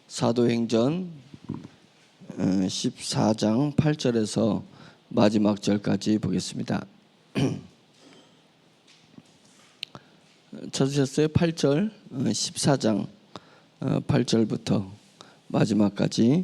사도행전 14장 8절에서 마지막 절까지 보겠습니다. 찾으셨어요? 8절 14장 8절부터 마지막까지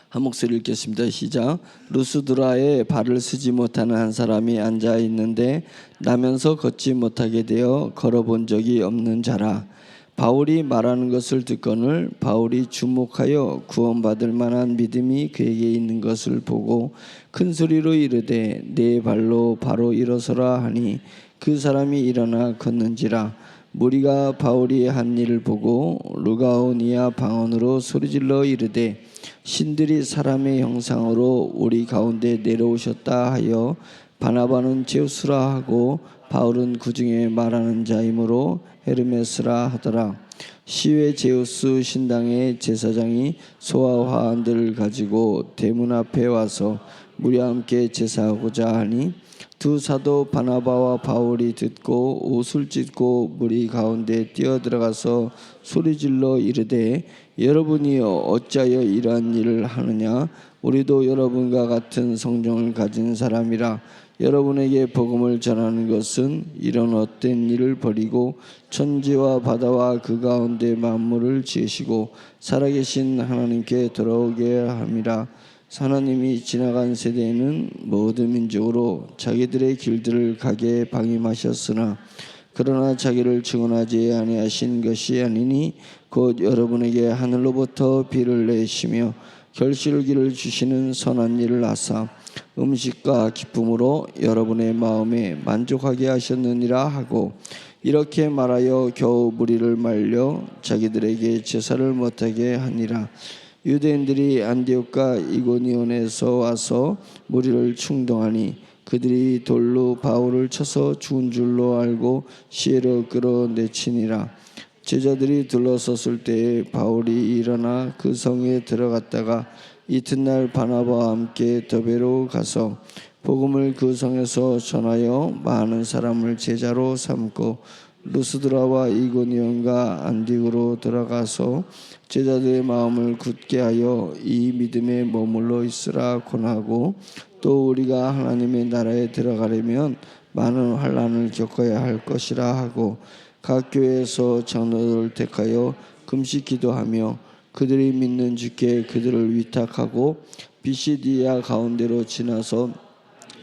한 목소리 읽겠습니다. 시작. 루스드라에 발을 쓰지 못하는 한 사람이 앉아 있는데 나면서 걷지 못하게 되어 걸어본 적이 없는 자라. 바울이 말하는 것을 듣거늘 바울이 주목하여 구원받을 만한 믿음이 그에게 있는 것을 보고 큰 소리로 이르되 내 발로 바로 일어서라 하니 그 사람이 일어나 걷는지라. 무리가 바울이 한 일을 보고 루가오니아 방언으로 소리질러 이르되 신들이 사람의 형상으로 우리 가운데 내려오셨다 하여 바나바는 제우스라 하고 바울은 그 중에 말하는 자이므로 헤르메스라 하더라. 시외 제우스 신당의 제사장이 소와 화환들을 가지고 대문 앞에 와서 무리와 함께 제사하고자 하니 두 사도 바나바와 바울이 듣고 옷을 찢고 무리 가운데 뛰어들어가서 소리질러 이르되 여러분이여 어찌하여 이러한 일을 하느냐. 우리도 여러분과 같은 성정을 가진 사람이라. 여러분에게 복음을 전하는 것은 이런 헛된 일을 버리고 천지와 바다와 그 가운데 만물을 지으시고 살아계신 하나님께 돌아오게 함이라. 하나님이 지나간 세대에는 모든 민족으로 자기들의 길들을 가게 방임하셨으나 그러나 자기를 증언하지 아니하신 것이 아니니 곧 여러분에게 하늘로부터 비를 내시며 결실기를 주시는 선한 일을 하사 음식과 기쁨으로 여러분의 마음에 만족하게 하셨느니라 하고 이렇게 말하여 겨우 무리를 말려 자기들에게 제사를 못하게 하니라. 유대인들이 안디옥과 이고니온에서 와서 무리를 충동하니 그들이 돌로 바울을 쳐서 죽은 줄로 알고 시에로 끌어내치니라. 제자들이 둘러섰을 때에 바울이 일어나 그 성에 들어갔다가 이튿날 바나바와 함께 더베로 가서 복음을 그 성에서 전하여 많은 사람을 제자로 삼고 루스드라와 이고니온과 안디옥으로 들어가서 제자들의 마음을 굳게 하여 이 믿음에 머물러 있으라 권하고 또 우리가 하나님의 나라에 들어가려면 많은 환난을 겪어야 할 것이라 하고 각 교회에서 장로들을 택하여 금식 기도하며 그들이 믿는 주께 그들을 위탁하고 비시디아 가운데로 지나서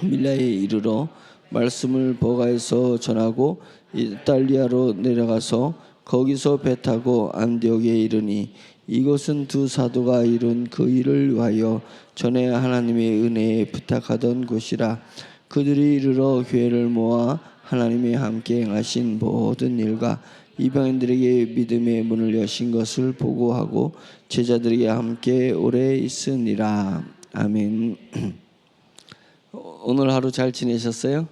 밀라에 이르러 말씀을 버가에서 전하고 이탈리아로 내려가서 거기서 배 타고 안디옥에 이르니 이곳은 두 사도가 이룬 그 일을 위하여 전에 하나님의 은혜에 부탁하던 곳이라. 그들이 이르러 교회를 모아 하나님이 함께 행하신 모든 일과 이방인들에게 믿음의 문을 여신 것을 보고하고 제자들에게 함께 오래 있으니라. 아멘. 오늘 하루 잘 지내셨어요?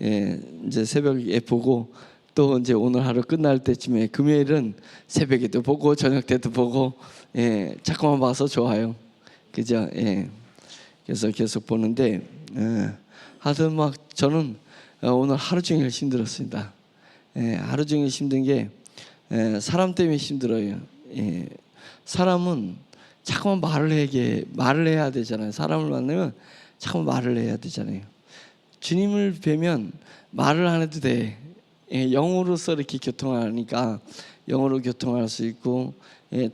예, 이제 새벽에 보고 또 이제 오늘 하루 끝날 때쯤에 금요일은 새벽에도 보고 저녁 때도 보고 예, 자꾸만 봐서 좋아요. 그죠? 예. 그래서 계속 보는데 하여튼 막 저는 오늘 하루 종일 힘들었습니다. 예, 하루 종일 힘든 게 사람 때문에 힘들어요. 예, 사람은 자꾸만 말을 해야 되잖아요. 사람을 만나면 자꾸만 말을 해야 되잖아요. 주님을 뵈면 말을 안 해도 돼. 영으로서 이렇게 교통하니까 영으로 교통할 수 있고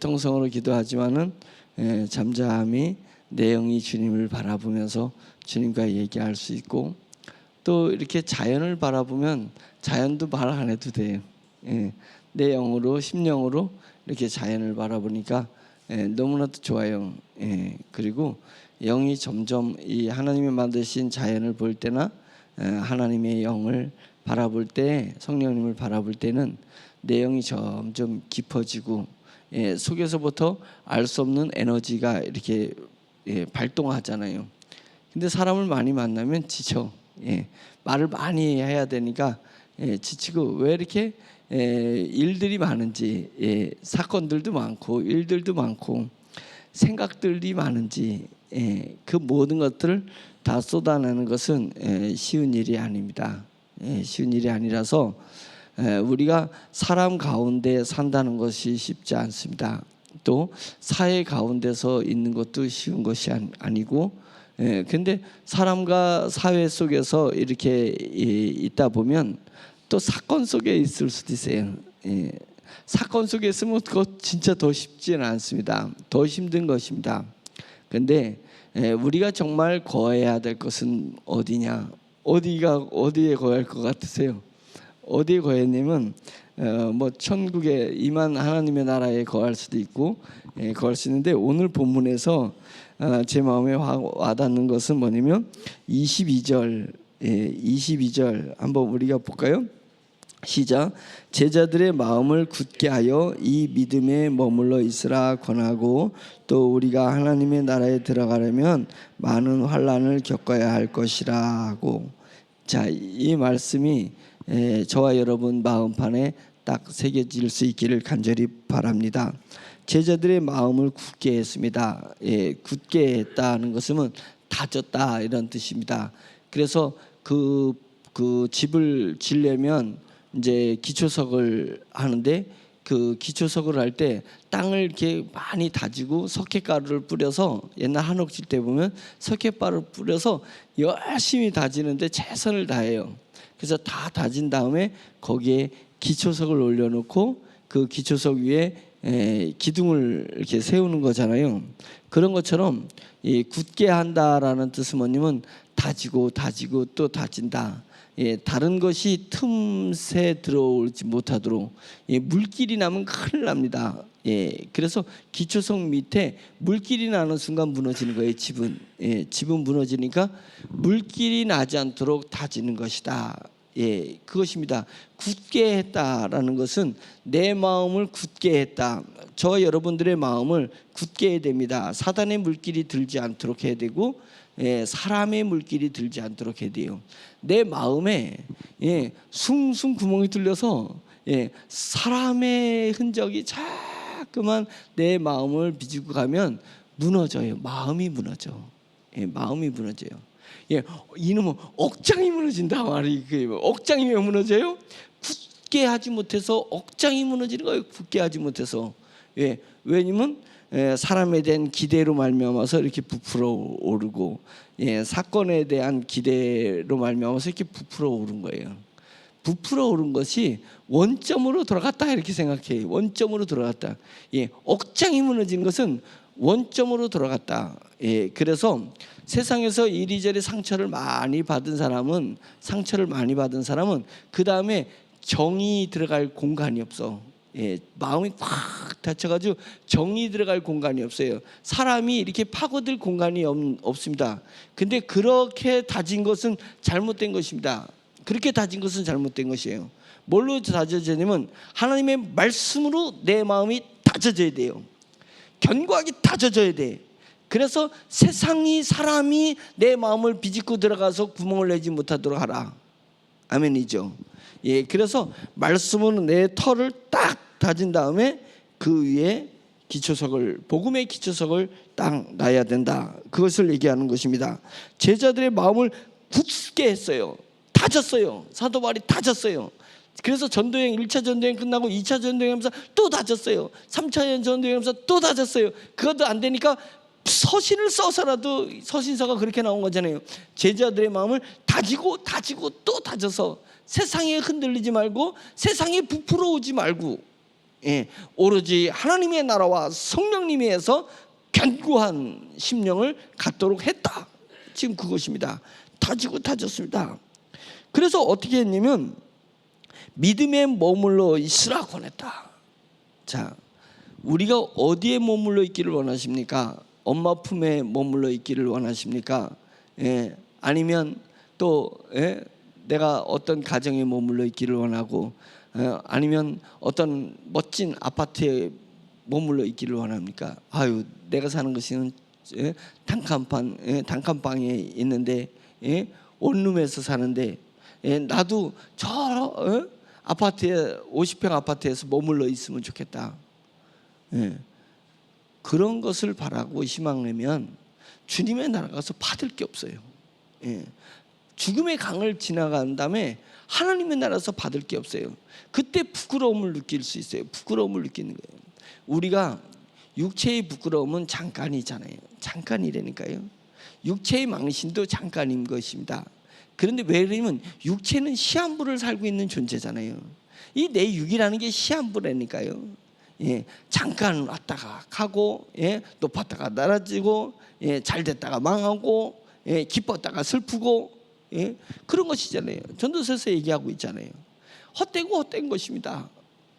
통성으로 기도하지만은 잠잠히 내 영이 주님을 바라보면서 주님과 얘기할 수 있고 또 이렇게 자연을 바라보면 자연도 말 안 해도 돼요. 내 영으로 심령으로 이렇게 자연을 바라보니까 너무나도 좋아요. 그리고 영이 점점 이 하나님이 만드신 자연을 볼 때나 하나님의 영을 바라볼 때 성령님을 바라볼 때는 내 영이 점점 깊어지고 속에서부터 알 수 없는 에너지가 이렇게 발동하잖아요. 근데 사람을 많이 만나면 지쳐. 말을 많이 해야 되니까 지치고 왜 이렇게 일들이 많은지 사건들도 많고 일들도 많고 생각들이 많은지 그 모든 것들을 다 쏟아내는 것은 쉬운 일이 아닙니다. 쉬운 일이 아니라서 우리가 사람 가운데 산다는 것이 쉽지 않습니다. 또 사회 가운데서 있는 것도 쉬운 것이 아니고, 근데 사람과 사회 속에서 이렇게 있다 보면 또 사건 속에 있을 수도 있어요. 사건 속에 있으면 그거 진짜 더 쉽지는 않습니다. 더 힘든 것입니다. 근데 우리가 정말 거해야 될 것은 어디냐? 어디에 거할 것 같으세요? 어디에 거했냐면 뭐 천국에 임한 하나님의 나라에 거할 수도 있고 거할 수 있는데, 오늘 본문에서 제 마음에 와닿는 것은 뭐냐면 22절 22절 한번 우리가 볼까요? 시작. 제자들의 마음을 굳게 하여 이 믿음에 머물러 있으라 권하고, 또 우리가 하나님의 나라에 들어가려면 많은 환난을 겪어야 할 것이라 하고. 자, 이 말씀이 저와 여러분 마음판에 딱 새겨질 수 있기를 간절히 바랍니다. 제자들의 마음을 굳게 했습니다. 굳게 했다는 것은 다졌다 이런 뜻입니다. 그래서 그 집을 지려면 이제 기초석을 하는데, 그 기초석을 할 때 땅을 이렇게 많이 다지고 석회가루를 뿌려서, 옛날 한옥 질 때 보면 석회가루를 뿌려서 열심히 다지는데 최선을 다해요. 그래서 다 다진 다음에 거기에 기초석을 올려놓고 그 기초석 위에 기둥을 이렇게 세우는 거잖아요. 그런 것처럼 이 굳게 한다라는 뜻은 뭐냐면 다지고 또 다진다. 다른 것이 틈새 들어오지 못하도록, 물길이 나면 큰일 납니다. 그래서 기초석 밑에 물길이 나는 순간 무너지는 거예요. 집은 무너지니까 물길이 나지 않도록 다지는 것이다. 그것입니다. 굳게 했다라는 것은 내 마음을 굳게 했다. 저 여러분들의 마음을 굳게 해야 됩니다. 사단의 물길이 들지 않도록 해야 되고, 사람의 물길이 들지 않도록 해야 돼요. 내 마음에 숭숭 구멍이 뚫려서 사람의 흔적이 자꾸만 내 마음을 비지고 가면 무너져요. 마음이 무너져. 마음이 무너져요. 이놈은 억장이 무너진다 말이. 억장이 왜 무너져요? 굳게 하지 못해서 억장이 무너지는 거예요. 굳게 하지 못해서. 왜냐면 사람에 대한 기대로 말미암아서 이렇게 부풀어 오르고, 사건에 대한 기대로 말미암아서 이렇게 부풀어 오른 거예요. 부풀어 오른 것이 원점으로 돌아갔다 이렇게 생각해요. 원점으로 돌아갔다. 억장이 무너진 것은 원점으로 돌아갔다. 그래서 세상에서 이리저리 상처를 많이 받은 사람은 그 다음에 정이 들어갈 공간이 없어. 마음이 꽉 닫혀가지고 정이 들어갈 공간이 없어요. 사람이 이렇게 파고들 공간이 없습니다. 근데 그렇게 다진 것은 잘못된 것입니다. 그렇게 다진 것은 잘못된 것이에요. 뭘로 다져져야 되냐면 하나님의 말씀으로 내 마음이 다져져야 돼요. 견고하게 다져져야 돼. 그래서 사람이 내 마음을 비집고 들어가서 구멍을 내지 못하도록 하라. 아멘이죠. 그래서 말씀으로 내 털을 딱 다진 다음에 그 위에 복음의 기초석을 딱 놔야 된다. 그것을 얘기하는 것입니다. 제자들의 마음을 굳게 했어요. 다졌어요. 사도 바울이 다졌어요. 그래서 전도여행 1차 전도여행 끝나고 2차 전도여행하면서 또 다졌어요. 3차 전도여행하면서 또 다졌어요. 그것도 안 되니까 서신을 써서라도, 서신서가 그렇게 나온 거잖아요. 제자들의 마음을 다지고 또 다져서 세상에 흔들리지 말고 세상에 부풀어 오지 말고, 오로지 하나님의 나라와 성령님에서 견고한 심령을 갖도록 했다. 지금 그것입니다. 다지고 다졌습니다. 그래서 어떻게 했냐면 믿음에 머물러 있으라 권했다. 자, 우리가 어디에 머물러 있기를 원하십니까? 엄마 품에 머물러 있기를 원하십니까? 아니면 또 내가 어떤 가정에 머물러 있기를 원하고, 아니면 어떤 멋진 아파트에 머물러 있기를 원합니까? 내가 사는 것은 단칸방에 있는데, 원룸에서 사는데, 나도 저 아파트에 50평 아파트에서 머물러 있으면 좋겠다. 그런 것을 바라고 희망내면 주님의 나라 가서 받을 게 없어요. 죽음의 강을 지나간 다음에 하나님의 나라에서 받을 게 없어요. 그때 부끄러움을 느낄 수 있어요. 부끄러움을 느끼는 거예요. 우리가 육체의 부끄러움은 잠깐이잖아요. 잠깐이라니까요. 육체의 망신도 잠깐인 것입니다. 그런데 왜 그러냐면 육체는 시한부를 살고 있는 존재잖아요. 이 내 육이라는 게 시한부라니까요. 예, 잠깐 왔다가 가고, 예, 높았다가 낮아지고, 예, 잘 됐다가 망하고, 예, 기뻤다가 슬프고, 예, 그런 것이잖아요. 전도서에서 얘기하고 있잖아요. 헛되고 헛된 것입니다.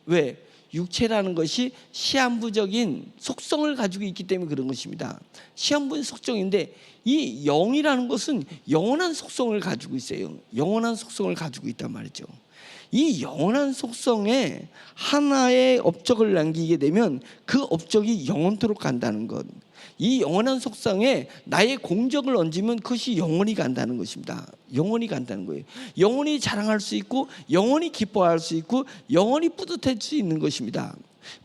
왜? 육체라는 것이 시한부적인 속성을 가지고 있기 때문에 그런 것입니다. 시한부의 속성인데 이 영이라는 것은 영원한 속성을 가지고 있어요. 영원한 속성을 가지고 있단 말이죠. 이 영원한 속성에 하나의 업적을 남기게 되면 그 업적이 영원토록 간다는 것, 이 영원한 속성에 나의 공적을 얹으면 그것이 영원히 간다는 것입니다. 영원히 간다는 거예요. 영원히 자랑할 수 있고 영원히 기뻐할 수 있고 영원히 뿌듯할 수 있는 것입니다.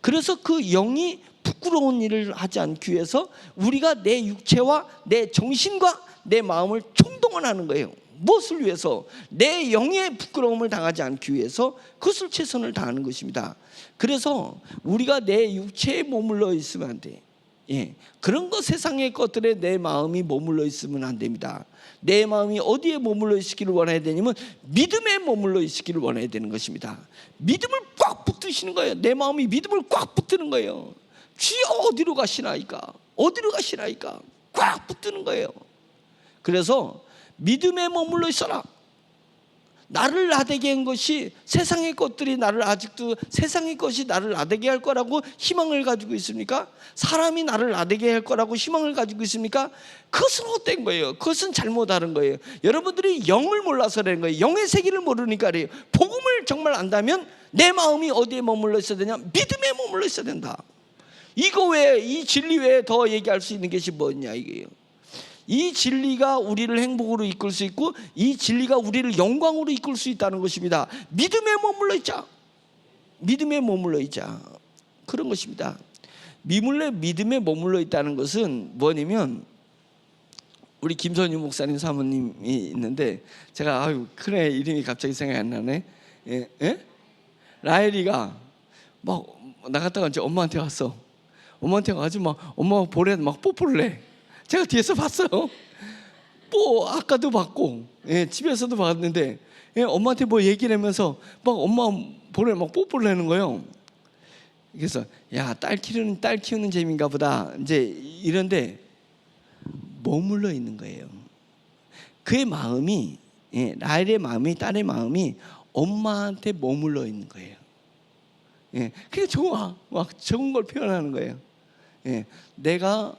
그래서 그 영이 부끄러운 일을 하지 않기 위해서 우리가 내 육체와 내 정신과 내 마음을 총동원하는 거예요. 무엇을 위해서? 내 영의 부끄러움을 당하지 않기 위해서 그것을 최선을 다하는 것입니다. 그래서 우리가 내 육체에 머물러 있으면 안 돼. 예, 그런 거 세상의 것들에 내 마음이 머물러 있으면 안 됩니다. 내 마음이 어디에 머물러 있기를 원해야 되냐면 믿음에 머물러 있기를 원해야 되는 것입니다. 믿음을 꽉 붙드시는 거예요. 내 마음이 믿음을 꽉 붙드는 거예요. 주여 어디로 가시나이까? 어디로 가시나이까? 꽉 붙드는 거예요. 그래서 믿음에 머물러 있어라. 나를 나대게 한 것이 세상의 것들이 나를 아직도 세상의 것이 나를 나대게 할 거라고 희망을 가지고 있습니까? 사람이 나를 나대게 할 거라고 희망을 가지고 있습니까? 그것은 헛된 거예요. 그것은 잘못하는 거예요. 여러분들이 영을 몰라서 그런 거예요. 영의 세계를 모르니까 그래요. 복음을 정말 안다면 내 마음이 어디에 머물러 있어야 되냐? 믿음에 머물러 있어야 된다. 이거 외에, 이 진리 외에 더 얘기할 수 있는 것이 뭐냐 이게요. 이 진리가 우리를 행복으로 이끌 수 있고 이 진리가 우리를 영광으로 이끌 수 있다는 것입니다. 믿음에 머물러 있자. 믿음에 머물러 있자. 그런 것입니다. 믿음에 머물러 있다는 것은 뭐냐면 우리 김선유 목사님 사모님이 있는데 제가 아유 그래 이름이 갑자기 생각이 안 나네. 예? 예? 라헬이가 막 나갔다가 이제 엄마한테 왔어. 엄마한테 가가지고 막 엄마 볼에 막 뽀뽀를 해. 제가 뒤에서 봤어요. 뭐 아까도 봤고, 예, 집에서도 봤는데, 예, 엄마한테 뭐 얘기를 하면서 막 엄마 볼에 막 뽀뽀를 하는 거예요. 그래서 야, 딸 키우는 재미인가 보다. 이제 이런데 머물러 있는 거예요. 그의 마음이, 예, 라헬의 마음이, 딸의 마음이 엄마한테 머물러 있는 거예요. 예, 그게 좋아. 막 좋은 걸 표현하는 거예요. 예, 내가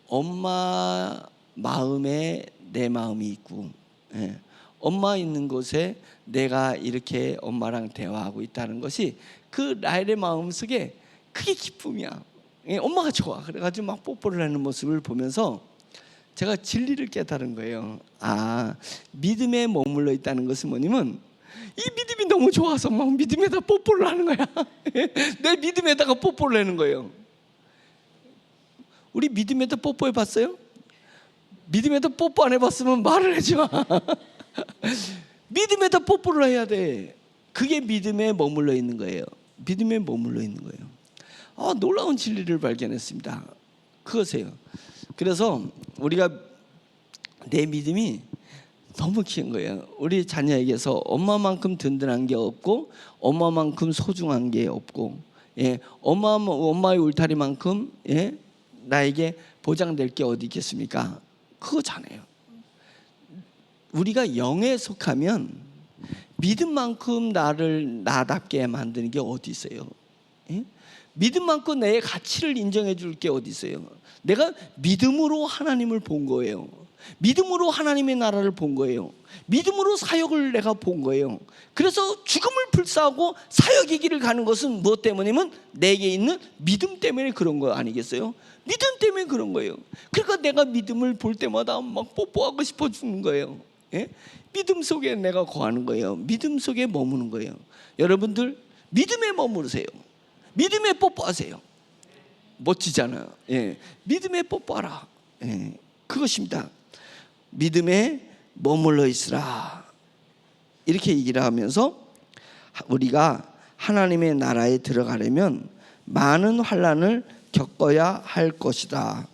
엄마 마음에 내 마음이 있고, 예, 엄마 있는 곳에 내가 이렇게 엄마랑 대화하고 있다는 것이 그 라헬의 마음 속에 그게 기쁨이야. 예, 엄마가 좋아. 그래가지고 막 뽀뽀를 하는 모습을 보면서 제가 진리를 깨달은 거예요. 아, 믿음에 머물러 있다는 것은 뭐냐면 이 믿음이 너무 좋아서 막 믿음에다 뽀뽀를 하는 거야. 내 믿음에다가 뽀뽀를 하는 거예요. 우리 믿음에다 뽀뽀해 봤어요? 믿음에다 뽀뽀 안 해봤으면 말을 하지 마. 믿음에다 뽀뽀를 해야 돼. 그게 믿음에 머물러 있는 거예요. 믿음에 머물러 있는 거예요. 아, 놀라운 진리를 발견했습니다. 그것이에요. 그래서 우리가 내 믿음이 너무 큰 거예요. 우리 자녀에게서 엄마만큼 든든한 게 없고 엄마만큼 소중한 게 없고, 예, 엄마의 울타리만큼, 예, 나에게 보장될 게 어디 있겠습니까? 그거잖아요. 우리가 영에 속하면 믿음만큼 나를 나답게 만드는 게 어디 있어요? 예? 믿음만큼 내 가치를 인정해 줄 게 어디 있어요? 내가 믿음으로 하나님을 본 거예요. 믿음으로 하나님의 나라를 본 거예요. 믿음으로 사역을 내가 본 거예요. 그래서 죽음을 불사하고 사역의 길을 가는 것은 무엇 때문이면 내게 있는 믿음 때문에 그런 거 아니겠어요? 믿음 때문에 그런 거예요. 그러니까 내가 믿음을 볼 때마다 막 뽀뽀하고 싶어 죽는 거예요. 예? 믿음 속에 내가 거하는 거예요. 믿음 속에 머무는 거예요. 여러분들 믿음에 머무르세요. 믿음에 뽀뽀하세요. 멋지잖아요. 예. 믿음에 뽀뽀하라. 예. 그것입니다. 믿음에 머물러 있으라. 이렇게 얘기를 하면서 우리가 하나님의 나라에 들어가려면 많은 환난을 겪어야 할 것이다.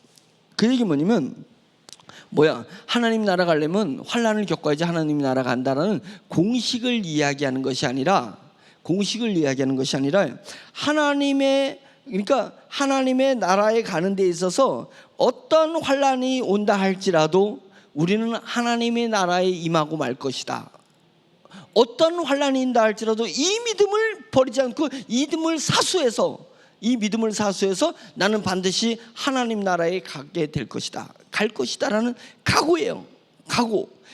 그 얘기 뭐냐면 하나님 나라 가려면 환난을 겪어야지 하나님 나라 간다라는 공식을 이야기하는 것이 아니라 그러니까 하나님의 나라에 가는 데 있어서 어떤 환난이 온다 할지라도 우리는 하나님의 나라에 임하고 말 것이다. 어떤 환난이 온다 할지라도 이 믿음을 버리지 않고 이 믿음을 사수해서 나는 반드시 하나님 나라에 가게 될 것이다. 갈 것이다라는 각오예요.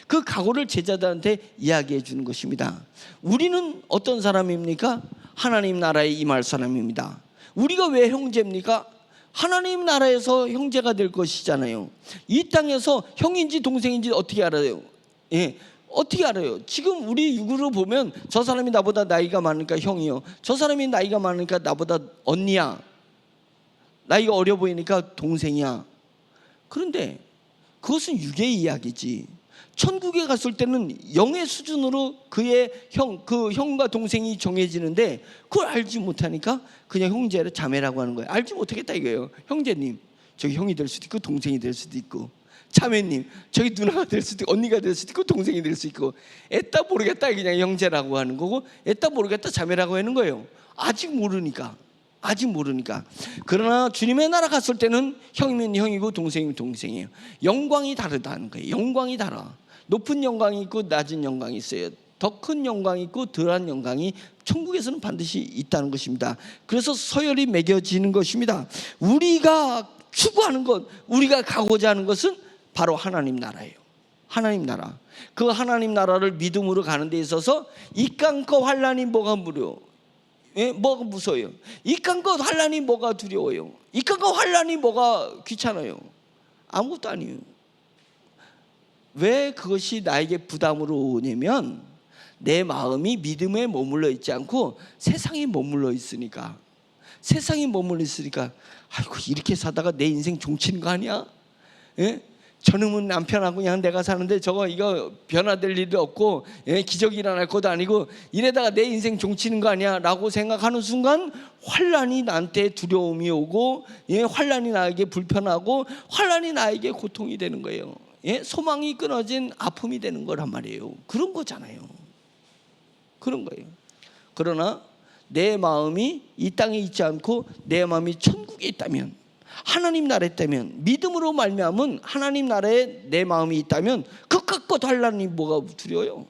그 각오를 제자들한테 이야기해 주는 것입니다. 우리는 어떤 사람입니까? 하나님 나라에 임할 사람입니다. 우리가 왜 형제입니까? 하나님 나라에서 형제가 될 것이잖아요. 이 땅에서 형인지 동생인지 어떻게 알아요? 어떻게 알아요? 지금 우리 육으로 보면 저 사람이 나보다 나이가 많으니까 형이요, 저 사람이 나이가 많으니까 나보다 언니야, 나이가 어려 보이니까 동생이야. 그런데 그것은 육의 이야기지. 천국에 갔을 때는 영의 수준으로 그의 그 형과 동생이 정해지는데 그걸 알지 못하니까 그냥 형제를 자매라고 하는 거예요. 알지 못하겠다 이거예요. 형제님, 저기 형이 될 수도 있고 동생이 될 수도 있고, 자매님, 저기 누나가 될 수도 있고 언니가 될 수도 있고 동생이 될 수 있고, 애따 모르겠다 그냥 형제라고 하는 거고, 애따 모르겠다 자매라고 하는 거예요. 아직 모르니까. 그러나 주님의 나라 갔을 때는 형이면 형이고 동생이면 동생이에요. 영광이 다르다는 거예요. 영광이 달라. 높은 영광이 있고 낮은 영광이 있어요. 더 큰 영광이 있고 덜한 영광이 천국에서는 반드시 있다는 것입니다. 그래서 서열이 매겨지는 것입니다. 우리가 추구하는 것, 우리가 가고자 하는 것은 바로 하나님 나라예요. 하나님 나라. 그 하나님 나라를 믿음으로 가는 데 있어서 이깡껏 환난이 뭐가 뭐가 무서워요? 이깡껏 환난이 뭐가 두려워요? 이깡껏 환난이 뭐가 귀찮아요? 아무것도 아니에요. 왜 그것이 나에게 부담으로 오냐면 내 마음이 믿음에 머물러 있지 않고 세상에 머물러 있으니까. 아이고, 이렇게 사다가 내 인생 종치는 거 아니야? 저놈은 남편하고 그냥 내가 사는데 이거 변화될 일도 없고, 기적이 일어날 것도 아니고 이래다가 내 인생 종치는 거 아니야 라고 생각하는 순간 환난이 나한테 두려움이 오고, 환난이 나에게 불편하고 환난이 나에게 고통이 되는 거예요. 소망이 끊어진 아픔이 되는 거란 말이에요. 그런 거잖아요. 그런 거예요. 그러나 내 마음이 이 땅에 있지 않고 내 마음이 천국에 있다면, 하나님 나라에 있다면, 믿음으로 말미암은 하나님 나라에 내 마음이 있다면 그깟 환난이 뭐가 두려워요?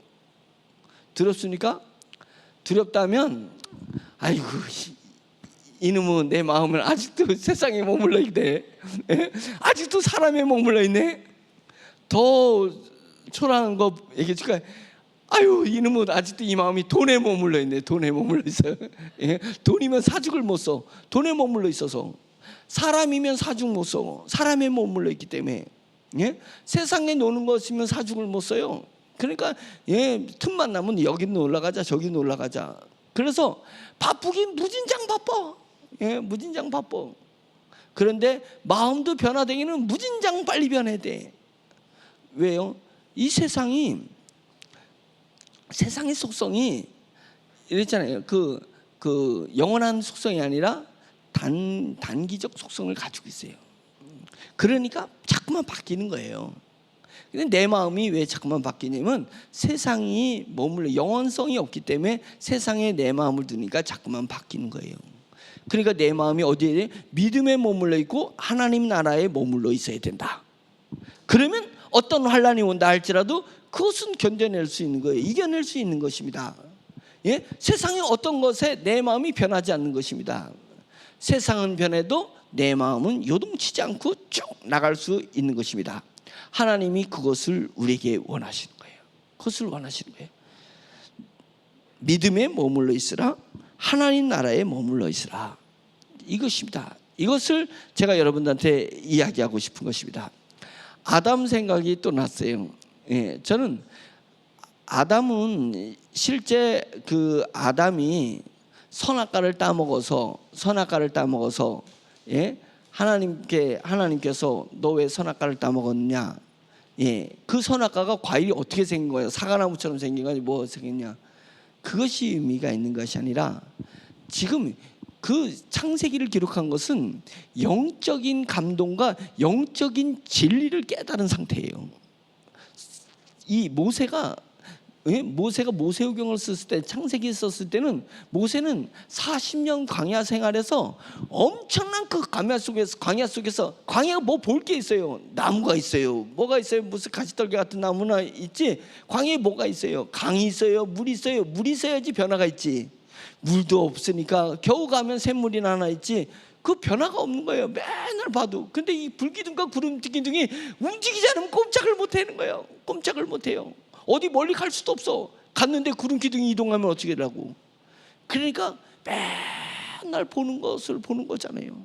두렵습니까? 두렵다면 아이고, 이놈은 내 마음을 아직도 세상에 머물러 있네. 아직도 사람에 머물러 있네. 더 초라한 거 얘기해 줄까요? 아유, 이놈은 아직도 이 마음이 돈에 머물러 있네. 돈에 머물러 있어요. 돈이면 사죽을 못 써. 돈에 머물러 있어서. 사람이면 사죽 못 써. 사람에 머물러 있기 때문에. 세상에 노는 것이면 사죽을 못 써요. 그러니까 틈만 나면 여기 놀러 가자, 저기 놀러 가자. 그래서 바쁘긴 무진장 바빠. 무진장 바빠. 그런데 마음도 변화되기는 무진장 빨리 변해야 돼. 왜요? 이 세상의 속성이 이랬잖아요. 그 영원한 속성이 아니라 단기적 속성을 가지고 있어요. 그러니까 자꾸만 바뀌는 거예요. 근데 내 마음이 왜 자꾸만 바뀌냐면 세상이 영원성이 없기 때문에 세상에 내 마음을 두니까 자꾸만 바뀌는 거예요. 그러니까 내 마음이 어디에? 믿음에 머물러 있고 하나님 나라에 머물러 있어야 된다. 그러면 어떤 환난이 온다 할지라도 그것은 견뎌낼 수 있는 거예요. 이겨낼 수 있는 것입니다. 세상의 어떤 것에 내 마음이 변하지 않는 것입니다. 세상은 변해도 내 마음은 요동치지 않고 쭉 나갈 수 있는 것입니다. 하나님이 그것을 우리에게 원하시는 거예요. 그것을 원하시는 거예요. 믿음에 머물러 있으라, 하나님 나라에 머물러 있으라. 이것입니다. 이것을 제가 여러분들한테 이야기하고 싶은 것입니다. 아담 생각이 또 났어요. 저는 아담은 실제 아담이 선악과를 따먹어서 하나님께서 너 왜 선악과를 따먹었냐 예, 그 선악과가 과일이 어떻게 생긴 거예요? 사과나무처럼 생긴 거지 뭐 생겼냐? 그것이 의미가 있는 것이 아니라 지금 그 창세기를 기록한 것은 영적인 감동과 영적인 진리를 깨달은 상태예요. 이 모세가 모세오경을 썼을 때, 창세기 썼을 때는 모세는 40년 광야 생활에서 엄청난 그 광야 속에서 광야가 뭐 볼 게 있어요? 나무가 있어요. 뭐가 있어요? 무슨 가시떨기 같은 나무나 있지. 광야에 뭐가 있어요? 강이 있어요. 물이 있어요. 물이 있어야지 변화가 있지. 물도 없으니까 겨우 가면 샘물이나 하나 있지. 그 변화가 없는 거예요. 맨날 봐도. 근데 이 불기둥과 구름기둥이 움직이지 않으면 꼼짝을 못 하는 거예요. 꼼짝을 못 해요. 어디 멀리 갈 수도 없어. 갔는데 구름 기둥이 이동하면 어떻게 하라고. 그러니까 맨날 보는 것을 보는 거잖아요.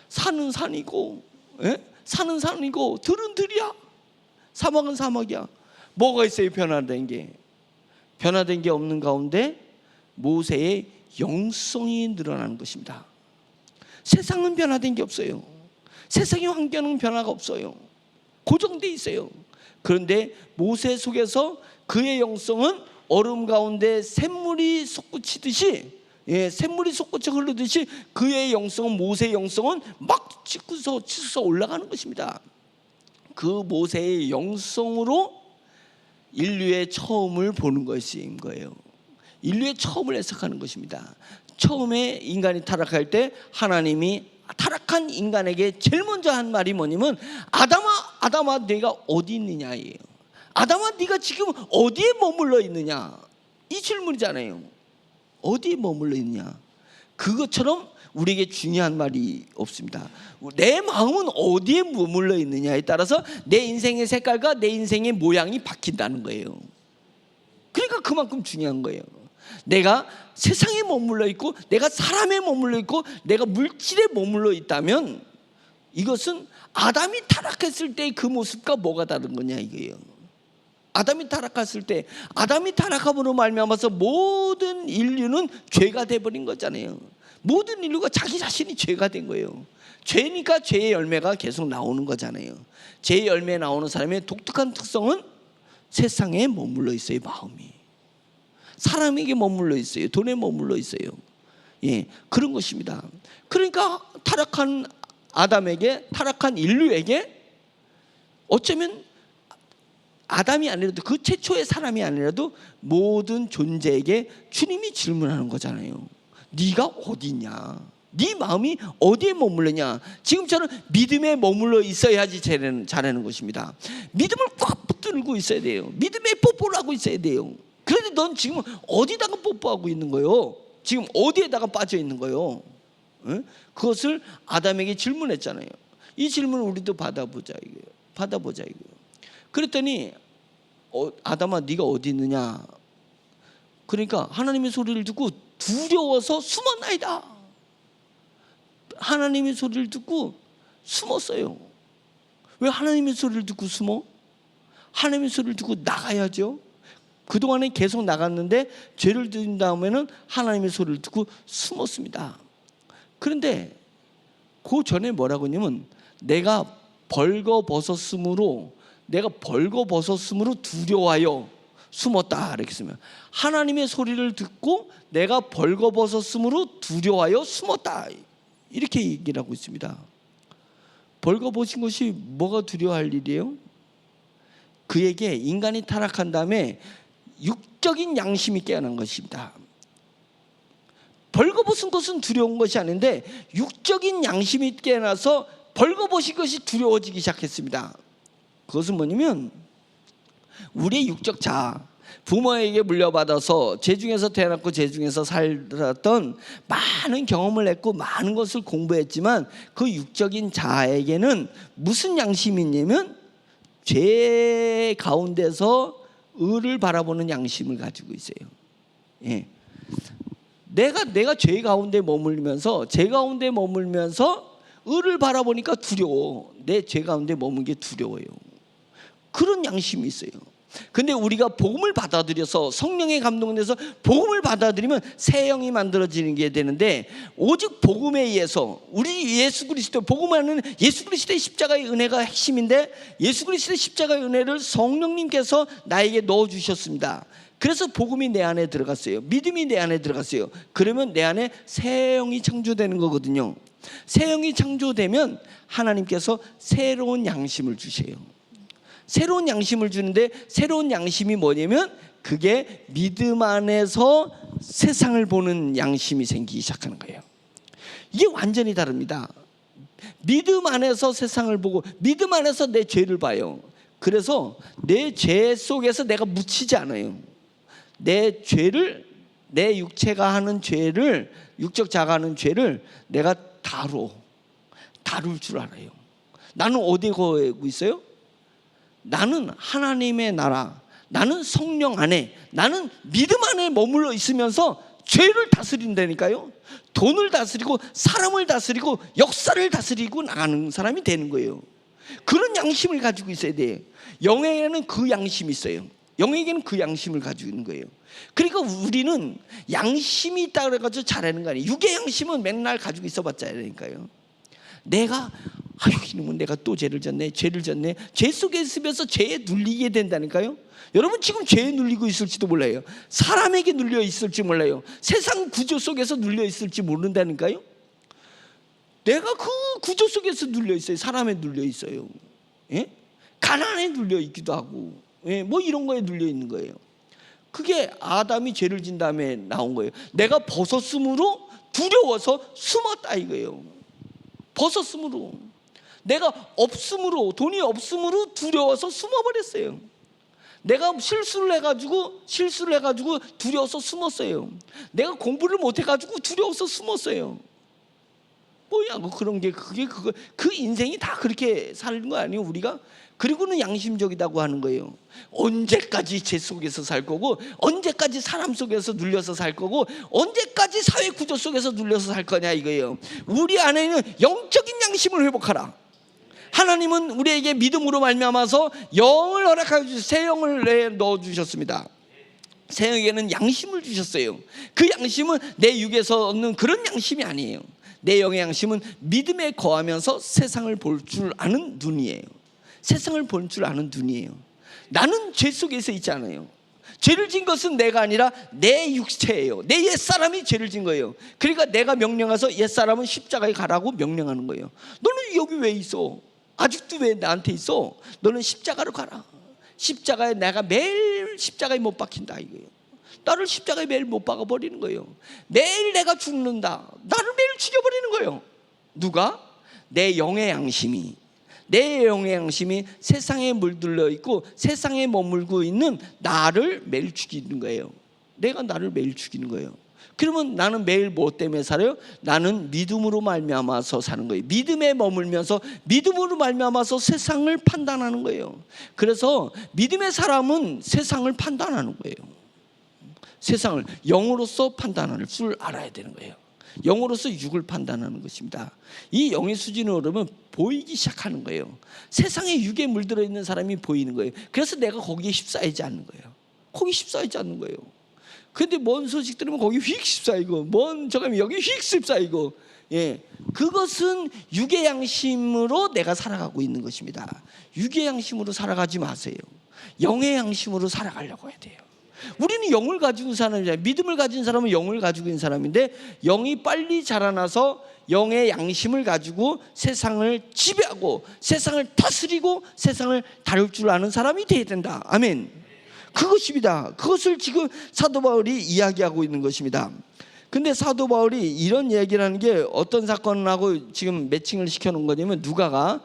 산은 산이고, 예? 산은 산이고 들은 들이야. 사막은 사막이야. 뭐가 있어요? 변화된 게. 변화된 게 없는 가운데 모세의 영성이 늘어나는 것입니다. 세상은 변화된 게 없어요. 세상의 환경은 변화가 없어요. 고정돼 있어요. 그런데 모세 속에서 그의 영성은 얼음 가운데 샘물이 솟구치듯이, 샘물이 솟구쳐 흐르듯이 그의 영성은, 모세의 영성은 막 치솟아 올라가는 것입니다. 그 모세의 영성으로 인류의 처음을 보는 것인 거예요. 인류의 처음을 해석하는 것입니다. 처음에 인간이 타락할 때 하나님이 타락한 인간에게 제일 먼저 한 말이 뭐냐면 아담아 네가 어디 있느냐예요. 아담아 네가 지금 어디에 머물러 있느냐, 이 질문이잖아요. 어디에 머물러 있느냐. 그것처럼 우리에게 중요한 말이 없습니다. 내 마음은 어디에 머물러 있느냐에 따라서 내 인생의 색깔과 내 인생의 모양이 바뀐다는 거예요. 그러니까 그만큼 중요한 거예요. 내가 세상에 머물러 있고, 내가 사람에 머물러 있고, 내가 물질에 머물러 있다면 이것은 아담이 타락했을 때 그 모습과 뭐가 다른 거냐 이거예요. 아담이 타락했을 때, 아담이 타락함으로 말미암아서 모든 인류는 죄가 돼버린 거잖아요. 모든 인류가 자기 자신이 죄가 된 거예요. 죄니까 죄의 열매가 계속 나오는 거잖아요. 죄의 열매 나오는 사람의 독특한 특성은 세상에 머물러 있어요. 마음이 사람에게 머물러 있어요. 돈에 머물러 있어요. 예, 그런 것입니다. 그러니까 타락한 아담에게, 타락한 인류에게 어쩌면 아담이 아니라도, 그 최초의 사람이 아니라도 모든 존재에게 주님이 질문하는 거잖아요. 네가 어디 있냐? 네 마음이 어디에 머물느냐? 지금처럼 믿음에 머물러 있어야지 잘하는 것입니다. 믿음을 꽉 붙들고 있어야 돼요. 믿음에 뽀뽀를 하고 있어야 돼요. 그런데 넌 지금 어디다가 뽀뽀하고 있는 거예요? 지금 어디에다가 빠져 있는 거예요? 응? 그것을 아담에게 질문했잖아요. 이 질문을 우리도 받아보자 이거예요. 그랬더니 아담아 네가 어디 있느냐? 그러니까 하나님의 소리를 듣고 두려워서 숨었나이다. 하나님의 소리를 듣고 숨었어요. 왜 하나님의 소리를 듣고 숨어? 하나님의 소리를 듣고 나가야죠. 그동안에 계속 나갔는데 죄를 지은 다음에는 하나님의 소리를 듣고 숨었습니다. 그런데 그 전에 뭐라고 하냐면 내가 벌거벗었으므로 두려워하여 숨었다 이렇게 쓰면, 하나님의 소리를 듣고 내가 벌거벗었으므로 두려워하여 숨었다 이렇게 얘기를 하고 있습니다. 벌거벗은 것이 뭐가 두려워할 일이에요? 그에게 인간이 타락한 다음에 육적인 양심이 깨어난 것입니다. 벌거벗은 것은 두려운 것이 아닌데 육적인 양심이 깨어나서 벌거벗은 것이 두려워지기 시작했습니다. 그것은 뭐냐면 우리의 육적 자아, 부모에게 물려받아서 죄중에서 태어났고 죄중에서 살았던 많은 경험을 했고 많은 것을 공부했지만 그 육적인 자아에게는 무슨 양심이 있냐면 죄 가운데서 의를 바라보는 양심을 가지고 있어요. 예. 내가 죄 가운데 머물면서 의를 바라보니까 두려워. 내 죄 가운데 머문 게 두려워요. 그런 양심이 있어요. 근데 우리가 복음을 받아들여서 성령의 감동돼서 복음을 받아들이면 새 영이 만들어지는 게 되는데, 오직 복음에 의해서 우리 예수 그리스도, 복음하는 예수 그리스도의 십자가의 은혜가 핵심인데, 예수 그리스도의 십자가의 은혜를 성령님께서 나에게 넣어주셨습니다. 그래서 복음이 내 안에 들어갔어요. 믿음이 내 안에 들어갔어요. 그러면 내 안에 새 영이 창조되는 거거든요. 새 영이 창조되면 하나님께서 새로운 양심을 주세요. 새로운 양심을 주는데, 새로운 양심이 뭐냐면 그게 믿음 안에서 세상을 보는 양심이 생기기 시작하는 거예요. 이게 완전히 다릅니다. 믿음 안에서 세상을 보고 믿음 안에서 내 죄를 봐요. 그래서 내 죄 속에서 내가 묻히지 않아요. 내 죄를, 내 육체가 하는 죄를, 육적 자가 하는 죄를 내가 다룰 줄 알아요. 나는 어디에 거하고 있어요? 나는 하나님의 나라, 나는 성령 안에, 나는 믿음 안에 머물러 있으면서 죄를 다스린다니까요. 돈을 다스리고 사람을 다스리고 역사를 다스리고 나가는 사람이 되는 거예요. 그런 양심을 가지고 있어야 돼요. 영에게는 그 양심이 있어요. 영에게는 그 양심을 가지고 있는 거예요. 그러니까 우리는 양심이 있다 그래가지고 잘하는 거 아니에요. 육의 양심은 맨날 가지고 있어봤자 되니까요. 내가 이놈은 내가 또 죄를 졌네. 죄 속에 있으면서 죄에 눌리게 된다니까요. 여러분 지금 죄에 눌리고 있을지도 몰라요. 사람에게 눌려 있을지 몰라요. 세상 구조 속에서 눌려 있을지 모른다니까요. 내가 그 구조 속에서 눌려 있어요. 사람에 눌려 있어요. 예? 가난에 눌려 있기도 하고, 예? 뭐 이런 거에 눌려 있는 거예요. 그게 아담이 죄를 진 다음에 나온 거예요. 내가 벗었으므로 두려워서 숨었다 이거예요. 벗었으므로, 내가 없으므로, 돈이 없으므로 두려워서 숨어버렸어요. 내가 실수를 해가지고 두려워서 숨었어요. 내가 공부를 못해가지고 두려워서 숨었어요. 뭐야 그런 게, 그 인생이 다 그렇게 사는 거 아니에요 우리가? 그리고는 양심적이라고 하는 거예요. 언제까지 죄 속에서 살 거고, 언제까지 사람 속에서 눌려서 살 거고, 언제까지 사회 구조 속에서 눌려서 살 거냐 이거예요. 우리 안에는 영적인 양심을 회복하라. 하나님은 우리에게 믿음으로 말미암아서 영을 허락하여 주셔서 새 영을 넣어 주셨습니다. 새 영에게는 양심을 주셨어요. 그 양심은 내 육에서 얻는 그런 양심이 아니에요. 내 영의 양심은 믿음에 거하면서 세상을 볼 줄 아는 눈이에요. 세상을 볼 줄 아는 눈이에요. 나는 죄 속에서 있지 않아요. 죄를 진 것은 내가 아니라 내 육체예요. 내 옛사람이 죄를 진 거예요. 그러니까 내가 명령해서 옛사람은 십자가에 가라고 명령하는 거예요. 너는 여기 왜 있어? 아직도 왜 나한테 있어? 너는 십자가로 가라. 십자가에, 내가 매일 십자가에 못 박힌다 이거예요. 나를 십자가에 매일 못 박아버리는 거예요. 매일 내가 죽는다. 나를 매일 죽여버리는 거예요. 누가? 내 영의 양심이. 내 영의 양심이 세상에 물들러 있고 세상에 머물고 있는 나를 매일 죽이는 거예요. 내가 나를 매일 죽이는 거예요. 그러면 나는 매일 뭐 때문에 살아요? 나는 믿음으로 말미암아서 사는 거예요. 믿음에 머물면서 믿음으로 말미암아서 세상을 판단하는 거예요. 그래서 믿음의 사람은 세상을 판단하는 거예요. 세상을 영으로서 판단할 줄 알아야 되는 거예요. 영으로서 육을 판단하는 것입니다. 이 영의 수준에 오르면 보이기 시작하는 거예요. 세상에 육에 물들어 있는 사람이 보이는 거예요. 그래서 내가 거기에 휩싸이지 않는 거예요. 거기 휩싸이지 않는 거예요. 근데 뭔 소식 들으면 거기 휙 휩싸이고, 뭔 저기 여기 휙 휩싸이고, 예, 그것은 육의 양심으로 내가 살아가고 있는 것입니다. 육의 양심으로 살아가지 마세요. 영의 양심으로 살아가려고 해야 돼요. 우리는 영을 가지고 사는 사람이잖아요. 믿음을 가진 사람은 영을 가지고 있는 사람인데, 영이 빨리 자라나서 영의 양심을 가지고 세상을 지배하고 세상을 다스리고 세상을 다룰 줄 아는 사람이 되어야 된다. 아멘. 그것입니다. 그것을 지금 사도 바울이 이야기하고 있는 것입니다. 근데 사도 바울이 이런 얘기를 하는 게 어떤 사건하고 지금 매칭을 시켜놓은 거냐면, 누가가,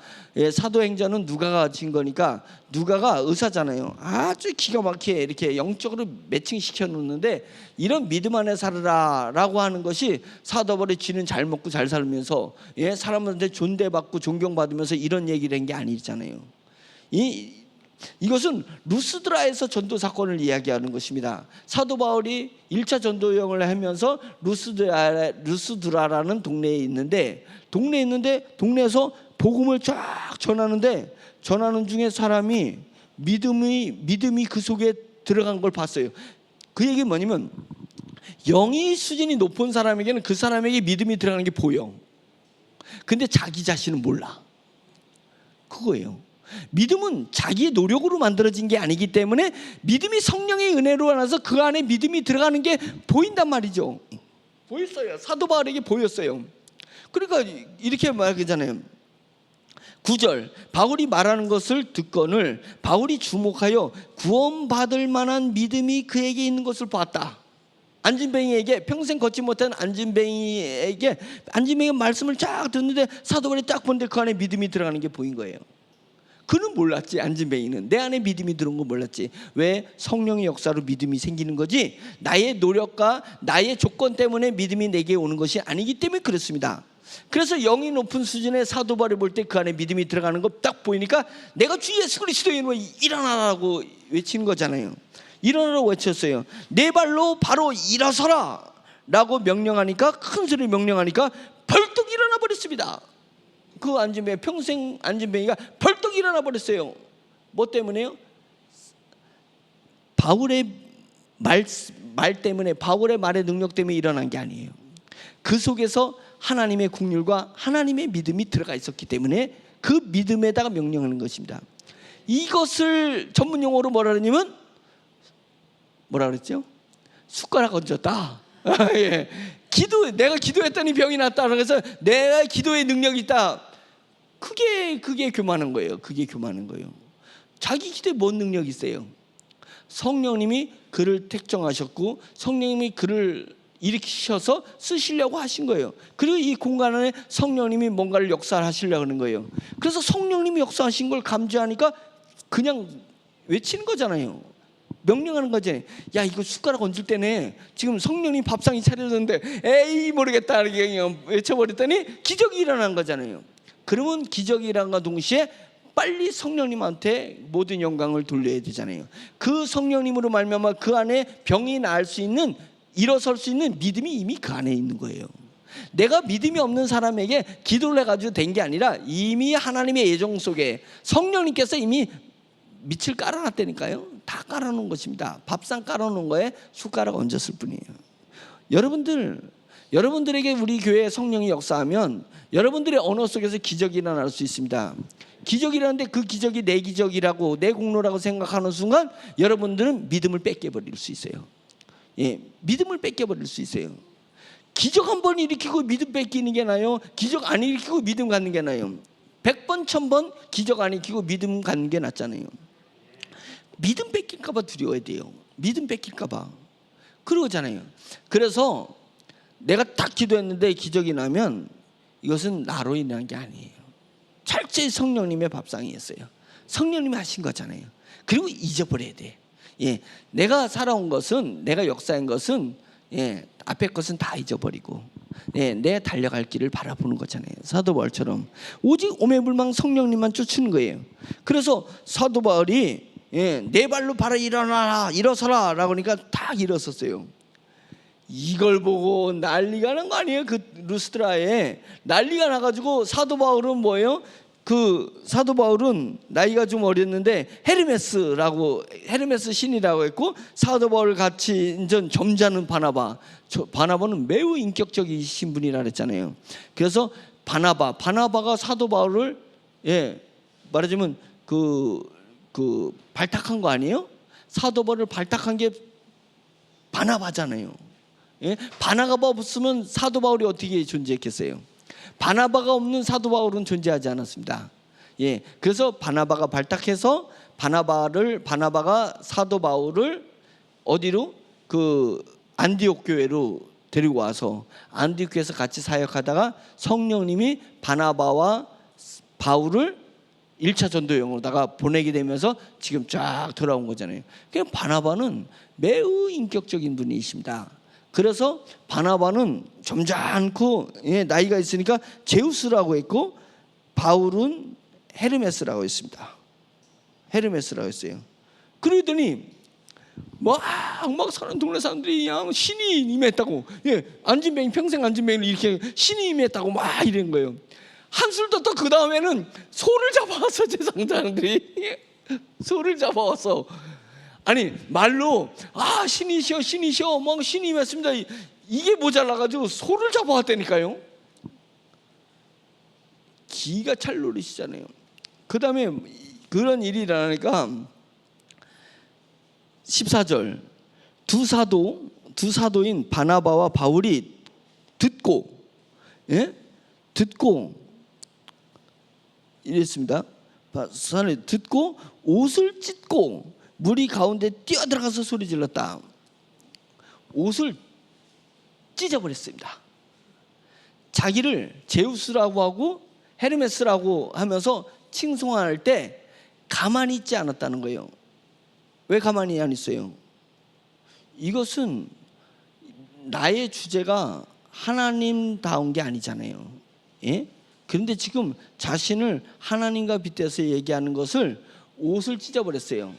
사도행전은 누가가 진 거니까, 누가가 의사잖아요. 아주 기가 막히게 이렇게 영적으로 매칭 시켜놓는데, 이런 믿음 안에 살으라 라고 하는 것이 사도 바울이 쥐는 잘 먹고 잘 살면서, 사람들한테 존대받고 존경받으면서 이런 얘기를 한 게 아니잖아요. 이것은 루스드라에서 전도 사건을 이야기하는 것입니다. 사도 바울이 1차 전도 여행을 하면서 루스드라라는 동네에 있는데 동네에서 복음을 쫙 전하는데, 전하는 중에 사람이 믿음이 그 속에 들어간 걸 봤어요. 그 얘기는 뭐냐면 영의 수준이 높은 사람에게는 그 사람에게 믿음이 들어가는 게 보여. 근데 자기 자신은 몰라. 그거예요. 믿음은 자기의 노력으로 만들어진 게 아니기 때문에 믿음이 성령의 은혜로 나서 그 안에 믿음이 들어가는 게 보인단 말이죠. 보였어요. 사도 바울에게 보였어요. 그러니까 이렇게 말하잖아요. 9절, 바울이 말하는 것을 듣거늘 바울이 주목하여 구원받을 만한 믿음이 그에게 있는 것을 봤다. 안진뱅이에게, 평생 걷지 못한 안진뱅이에게 말씀을 쫙 듣는데 사도 바울이 딱 보는데 그 안에 믿음이 들어가는 게 보인 거예요. 그는 몰랐지. 안진뱅이는 내 안에 믿음이 들어온 거 몰랐지. 왜? 성령의 역사로 믿음이 생기는 거지 나의 노력과 나의 조건 때문에 믿음이 내게 오는 것이 아니기 때문에 그렇습니다. 그래서 영이 높은 수준의 사도 바울을 볼 때 그 안에 믿음이 들어가는 거 딱 보이니까 내가 주 예수 그리스도의 이름으로 일어나라고 외치는 거잖아요. 일어나라고 외쳤어요. 내 발로 바로 일어서라 라고 명령하니까, 큰 소리로 명령하니까 벌떡 일어나 버렸습니다. 그 안진뱅이, 평생 안진뱅이가 벌떡 일어나 버렸어요. 뭐 때문에요? 바울의 말 때문에, 바울의 말의 능력 때문에 일어난 게 아니에요. 그 속에서 하나님의 국률과 하나님의 믿음이 들어가 있었기 때문에 그 믿음에다가 명령하는 것입니다. 이것을 전문 용어로 뭐라 그러냐면 뭐라 그랬죠? 숟가락 얹었다. 예. 내가 기도했더니 병이 났다. 그래서 내가 기도의 능력이 있다. 그게 교만한 거예요. 그게 교만한 거예요. 자기 기도에 뭔 능력이 있어요? 성령님이 그를 택정하셨고 성령님이 그를 일으키셔서 쓰시려고 하신 거예요. 그리고 이 공간 안에 성령님이 뭔가를 역사하시려고 하는 거예요. 그래서 성령님이 역사하신 걸 감지하니까 그냥 외치는 거잖아요. 명령하는 거지. 야, 이거 숟가락 얹을 때네. 지금 성령님 밥상이 차려졌는데 에이 모르겠다 이렇게 외쳐버렸더니 기적이 일어난 거잖아요. 그러면 기적이 일어난과 동시에 빨리 성령님한테 모든 영광을 돌려야 되잖아요. 그 성령님으로 말미암아 그 안에 병이 나을 수 있는, 일어설 수 있는 믿음이 이미 그 안에 있는 거예요. 내가 믿음이 없는 사람에게 기도를 해가지고 된 게 아니라 이미 하나님의 예정 속에 성령님께서 이미 밑을 깔아놨다니까요. 다 깔아놓은 것입니다. 밥상 깔아놓은 거에 숟가락 얹었을 뿐이에요. 여러분들에게 우리 교회에 성령이 역사하면 여러분들의 언어 속에서 기적이 일어날 수 있습니다. 기적이 일어나는데 그 기적이 내 기적이라고, 내 공로라고 생각하는 순간 여러분들은 믿음을 뺏겨버릴 수 있어요. 예, 믿음을 뺏겨버릴 수 있어요. 기적 한 번 일으키고 믿음 뺏기는 게 나아요? 기적 안 일으키고 믿음 갖는 게 나아요? 100번 1000번 기적 안 일으키고 믿음 갖는 게 낫잖아요. 믿음 뺏길까 봐 두려워야 돼요. 믿음 뺏길까 봐. 그러잖아요. 그래서 내가 딱 기도했는데 기적이 나면 이것은 나로 인한 게 아니에요. 철저히 성령님의 밥상이었어요. 성령님이 하신 거잖아요. 그리고 잊어버려야 돼. 예, 내가 살아온 것은, 내가 역사한 것은, 예, 앞에 것은 다 잊어버리고, 예, 내 달려갈 길을 바라보는 거잖아요. 사도 바울처럼 오직 오매불망 성령님만 쫓는 거예요. 그래서 사도 바울이, 예, 내 발로 바로 일어나라, 일어서라 라고 하니까 딱 일어섰어요. 이걸 보고 난리가 난 거 아니에요? 그 루스드라에 난리가 나가지고 사도 바울은 뭐예요? 그 사도 바울은 나이가 좀 어렸는데 헤르메스 신이라고 했고, 사도 바울을 같이 인전 점잖은 바나바는 매우 인격적이신 분이라 그랬잖아요. 그래서 바나바가 사도 바울을, 예, 말하자면 그 발탁한 거 아니에요? 사도 바울을 발탁한 게 바나바잖아요. 예? 바나바가 없으면 사도 바울이 어떻게 존재했겠어요? 바나바가 없는 사도 바울은 존재하지 않았습니다. 예, 그래서 바나바가 발탁해서 바나바가 사도 바울을 어디로? 그 안디옥 교회로 데리고 와서 안디옥 교회에서 같이 사역하다가 성령님이 바나바와 바울을 1차 전도여행으로다가 보내게 되면서 지금 쫙 돌아온 거잖아요. 그러니까 바나바는 매우 인격적인 분이십니다. 그래서 바나바는 점잖고, 예, 나이가 있으니까 제우스라고 했고, 바울은 헤르메스라고 했습니다. 헤르메스라고 했어요. 그러더니 막 사는 동네 사람들이 그냥 신이 임했다고, 예, 평생 안진뱅이를 이렇게 신이 임했다고 막 이런 거예요. 한술 더 그 다음에는 소를 잡아왔어, 세상 사람들이. 소를 잡아왔어. 아니 말로 신이시여 신이시여 막 신이 왔습니다. 이게 모자라가지고 소를 잡아왔다니까요. 기가 찰 노릇이잖아요. 그 다음에 그런 일이 일어나니까 14절 두 사도인 바나바와 바울이 듣고 이랬습니다. 듣고 옷을 찢고 무리 가운데 뛰어들어가서 소리 질렀다. 옷을 찢어버렸습니다. 자기를 제우스라고 하고 헤르메스라고 하면서 칭송할 때 가만히 있지 않았다는 거예요. 왜 가만히 안 있어요? 이것은 나의 주제가 하나님다운 게 아니잖아요. 예? 그런데 지금 자신을 하나님과 빗대서 얘기하는 것을 옷을 찢어버렸어요.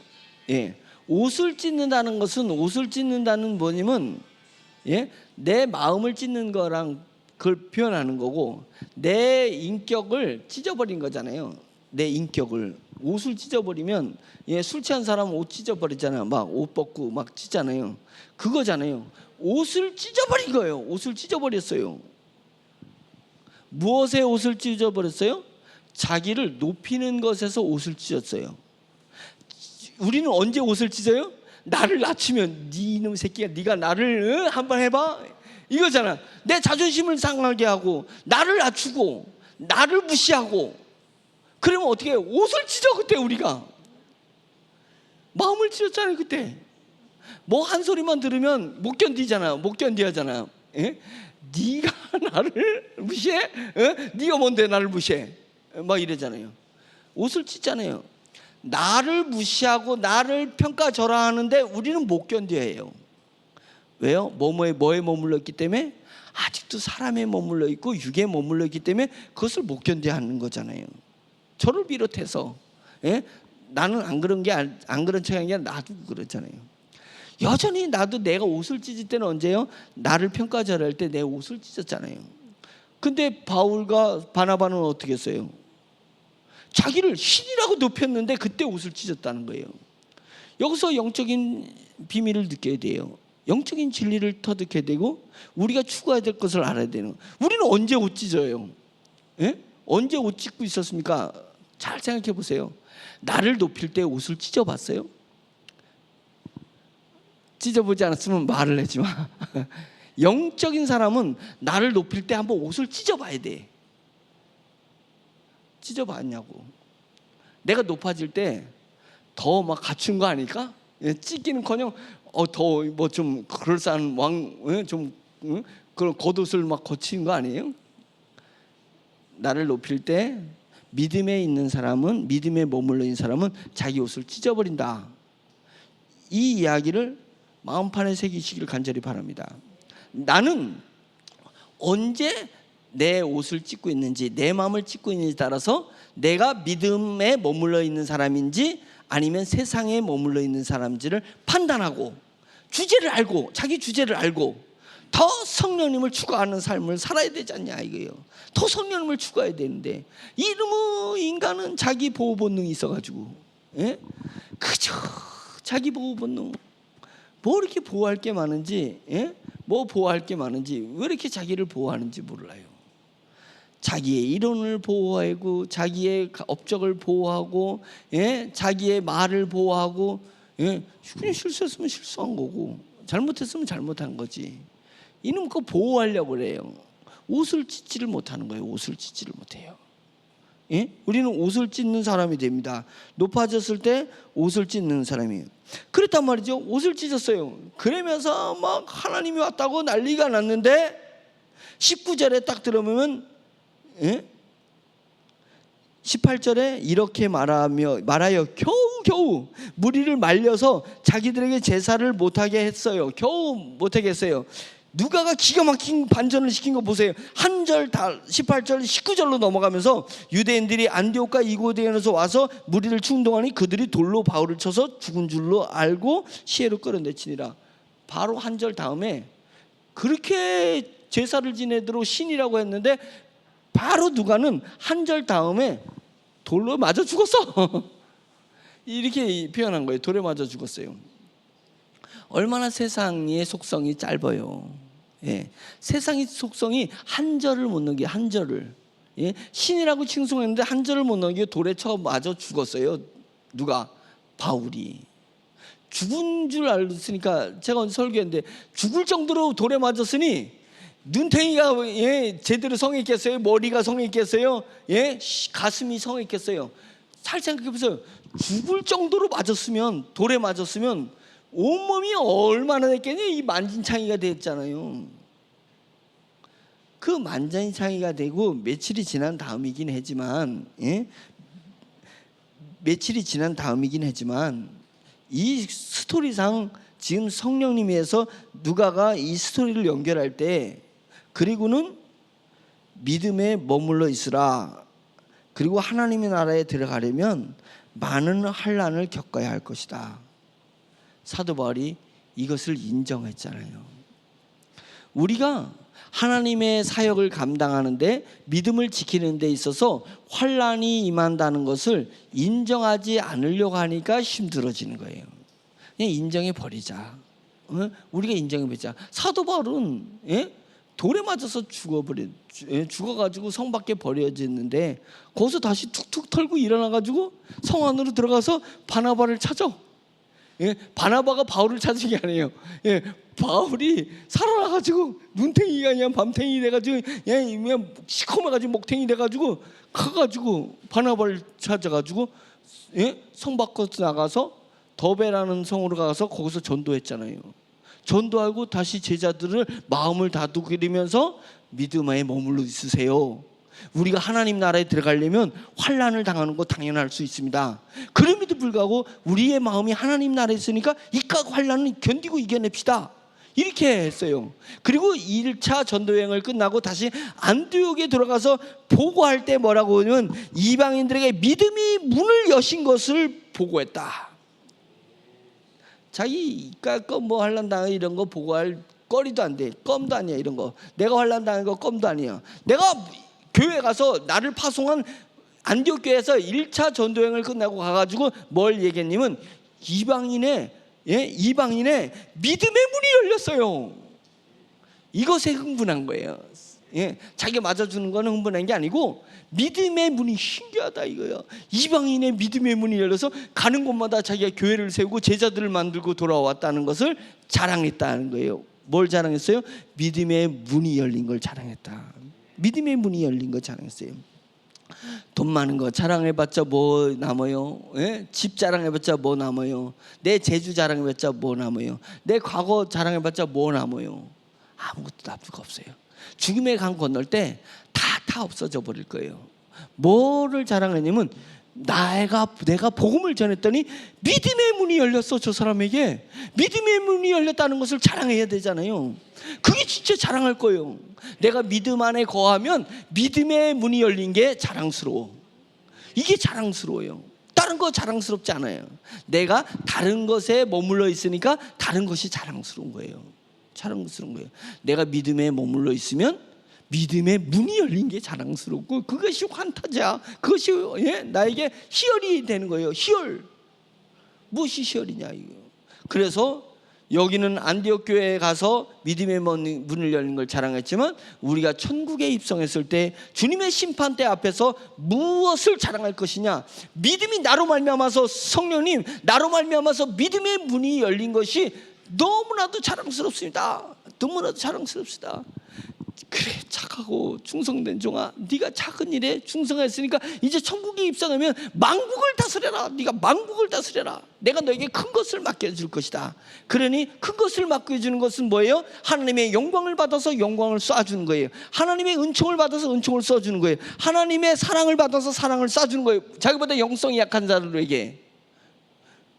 예. 옷을 찢는다는 것은 옷을 찢는다는 뭐냐면 내 마음을 찢는 거랑 그걸 표현하는 거고 내 인격을 찢어버린 거잖아요. 내 인격을 옷을 찢어버리면 술 취한 사람은 옷 찢어버리잖아요. 막 옷 벗고 막 찢잖아요. 그거잖아요. 옷을 찢어버린 거예요. 옷을 찢어버렸어요. 무엇에 옷을 찢어버렸어요? 자기를 높이는 것에서 옷을 찢었어요. 우리는 언제 옷을 찢어요? 나를 낮추면 네 이놈 새끼야 네가 나를 한번 해봐 이거잖아. 내 자존심을 상하게 하고 나를 낮추고 나를 무시하고 그러면 어떻게 해요? 옷을 찢어. 그때 우리가 마음을 찢었잖아요. 그때 뭐 한 소리만 들으면 못 견디잖아. 못 견디하잖아. 네가 나를 무시해? 네가 뭔데 나를 무시해? 막 이러잖아요. 옷을 찢잖아요. 나를 무시하고 나를 평가절하하는데 우리는 못 견뎌해요. 왜요? 뭐에 머물러 있기 때문에 아직도 사람에 머물러 있고 육에 머물러 있기 때문에 그것을 못 견뎌하는 거잖아요. 저를 비롯해서 나는 안 그런 척하는 게 아니라 나도 그렇잖아요. 여전히 나도 내가 옷을 찢을 때는 언제요? 나를 평가절할 때 내 옷을 찢었잖아요. 근데 바울과 바나바는 어떻게 했어요? 자기를 신이라고 높였는데 그때 옷을 찢었다는 거예요. 여기서 영적인 비밀을 느껴야 돼요. 영적인 진리를 터득해야 되고 우리가 추구해야 될 것을 알아야 되는 거예요. 우리는 언제 옷 찢어요? 언제 옷 찢고 있었습니까? 잘 생각해 보세요. 나를 높일 때 옷을 찢어봤어요? 찢어보지 않았으면 말을 하지 마. 영적인 사람은 나를 높일 때 한번 옷을 찢어봐야 돼. 찢어봤냐고. 내가 높아질 때 더 막 갖춘 거 아닐까? 찢기는커녕 더 뭐 좀 그럴싸한 좀 그런 겉옷을 막 거친 거 아니에요? 나를 높일 때 믿음에 있는 사람은 믿음에 머물러 있는 사람은 자기 옷을 찢어버린다. 이 이야기를 마음판에 새기시기를 간절히 바랍니다. 나는 언제 내 옷을 찢고 있는지 내 마음을 찢고 있는지 따라서 내가 믿음에 머물러 있는 사람인지 아니면 세상에 머물러 있는 사람인지를 판단하고 주제를 알고 자기 주제를 알고 더 성령님을 추구하는 삶을 살아야 되지 않냐 이거예요. 더 성령님을 추구해야 되는데 이놈의 인간은 자기 보호 본능이 있어가지고 그저 자기 보호 본능 뭐 이렇게 보호할 게 많은지 뭐 보호할 게 많은지 왜 이렇게 자기를 보호하는지 몰라요. 자기의 이론을 보호하고 자기의 업적을 보호하고 자기의 말을 보호하고 그냥 실수했으면 실수한 거고 잘못했으면 잘못한 거지. 이놈 그거 보호하려고 그래요. 옷을 찢지를 못하는 거예요. 옷을 찢지를 못해요. 우리는 옷을 찢는 사람이 됩니다. 높아졌을 때 옷을 찢는 사람이에요. 그랬단 말이죠. 옷을 찢었어요. 그러면서 막 하나님이 왔다고 난리가 났는데 19절에 딱 들어보면 18절에 이렇게 말하여 겨우 무리를 말려서 자기들에게 제사를 못하게 했어요. 겨우 못하게 했어요. 누가가 기가 막힌 반전을 시킨 거 보세요. 한 절 다 18절 19절로 넘어가면서 유대인들이 안디옥과 이고디온에서 와서 무리를 충동하니 그들이 돌로 바울을 쳐서 죽은 줄로 알고 시해로 끌어내치니라. 바로 한 절 다음에 그렇게 제사를 지내도록 신이라고 했는데 바로 누가는 한 절 다음에 돌로 맞아 죽었어. 이렇게 표현한 거예요. 돌에 맞아 죽었어요. 얼마나 세상의 속성이 짧아요. 예. 세상의 속성이 한 절을 못 넘겨. 한 절을. 예. 신이라고 칭송했는데 한 절을 못 넘겨 돌에 쳐 맞아 죽었어요. 누가? 바울이. 죽은 줄 알았으니까 제가 오늘 설교했는데 죽을 정도로 돌에 맞았으니 눈탱이가 제대로 성했겠어요? 머리가 성했겠어요? 가슴이 성했겠어요? 잘 생각해보세요. 죽을 정도로 맞았으면, 돌에 맞았으면 온몸이 얼마나 됐겠냐? 이 만진창이가 됐잖아요. 그 만진창이가 되고 며칠이 지난 다음이긴 하지만, 며칠이 지난 다음이긴 하지만 이 스토리상 지금 성령님에서 누가가 이 스토리를 연결할 때, 그리고는 믿음에 머물러 있으라, 그리고 하나님의 나라에 들어가려면 많은 환난을 겪어야 할 것이다. 사도 바울이 이것을 인정했잖아요. 우리가 하나님의 사역을 감당하는데, 믿음을 지키는 데 있어서 환난이 임한다는 것을 인정하지 않으려고 하니까 힘들어지는 거예요. 그냥 인정해 버리자. 우리가 인정해 버리자. 사도 바울은 돌에 맞아서 죽어가지고 성 밖에 버려졌는데, 거기서 다시 툭툭 털고 일어나가지고 성 안으로 들어가서 바나바를 찾아. 바나바가 바울을 찾은 게 아니에요. 바울이 살아나가지고 눈탱이가 그냥 밤탱이 돼가지고 그냥 시커매가지고 목탱이 돼가지고 가가지고 바나바를 찾아가지고 성 밖으로 나가서 더베라는 성으로 가서 거기서 전도했잖아요. 전도하고 다시 제자들을 마음을 다독이면서 믿음에 머물러 있으세요. 우리가 하나님 나라에 들어가려면 환난을 당하는 거 당연할 수 있습니다. 그럼에도 불구하고 우리의 마음이 하나님 나라에 있으니까 이깟 환난을 견디고 이겨냅시다, 이렇게 했어요. 그리고 1차 전도여행을 끝나고 다시 안디옥에 들어가서 보고할 때 뭐라고 하냐면 이방인들에게 믿음이 문을 여신 것을 보고했다. 자기 이깟 뭐 환난 이런 거 보고할 거리도 안 돼. 껌도 아니야. 이런 거 내가 환난 당한 거 껌도 아니야. 내가 교회 가서 나를 파송한 안디옥 교회에서 1차 전도여행을 끝나고 가가지고 뭘 얘기했냐면 이방인의 믿음의 문이 열렸어요. 이것에 흥분한 거예요. 자기가 맞아주는 거는 흥분한 게 아니고 믿음의 문이 신기하다 이거예요. 이방인의 믿음의 문이 열려서 가는 곳마다 자기가 교회를 세우고 제자들을 만들고 돌아왔다는 것을 자랑했다는 거예요. 뭘 자랑했어요? 믿음의 문이 열린 걸 자랑했다. 믿음의 문이 열린 거 자랑했어요. 돈 많은 거 자랑해봤자 뭐 남아요? 집 자랑해봤자 뭐 남아요? 내 재주 자랑해봤자 뭐 남아요? 내 과거 자랑해봤자 뭐 남아요? 아무것도 남을 거 없어요. 죽음의 강 건널 때 다 없어져 버릴 거예요. 뭐를 자랑했냐면 내가 복음을 전했더니 믿음의 문이 열렸어. 저 사람에게 믿음의 문이 열렸다는 것을 자랑해야 되잖아요. 그게 진짜 자랑할 거예요. 내가 믿음 안에 거하면 믿음의 문이 열린 게 자랑스러워. 이게 자랑스러워요. 다른 거 자랑스럽지 않아요. 내가 다른 것에 머물러 있으니까 다른 것이 자랑스러운 거예요. 자랑스러운 거예요. 내가 믿음에 머물러 있으면 믿음의 문이 열린 게 자랑스럽고 그것이 환타지야. 그것이 나에게 희열이 되는 거예요. 희열. 무엇이 희열이냐 이거. 그래서 여기는 안디옥 교회에 가서 믿음의 문을 열린 걸 자랑했지만 우리가 천국에 입성했을 때 주님의 심판대 앞에서 무엇을 자랑할 것이냐. 믿음이 나로 말미암아서 성령님 나로 말미암아서 믿음의 문이 열린 것이 너무나도 자랑스럽습니다. 너무나도 자랑스럽습니다. 그래 착하고 충성된 종아, 네가 작은 일에 충성했으니까 이제 천국에 입성하면 만국을 다스려라. 네가 만국을 다스려라. 내가 너에게 큰 것을 맡겨줄 것이다. 그러니 큰 것을 맡겨주는 것은 뭐예요? 하나님의 영광을 받아서 영광을 쏴주는 거예요. 하나님의 은총을 받아서 은총을 쏴주는 거예요. 하나님의 사랑을 받아서 사랑을 쏴주는 거예요. 자기보다 영성이 약한 자들에게.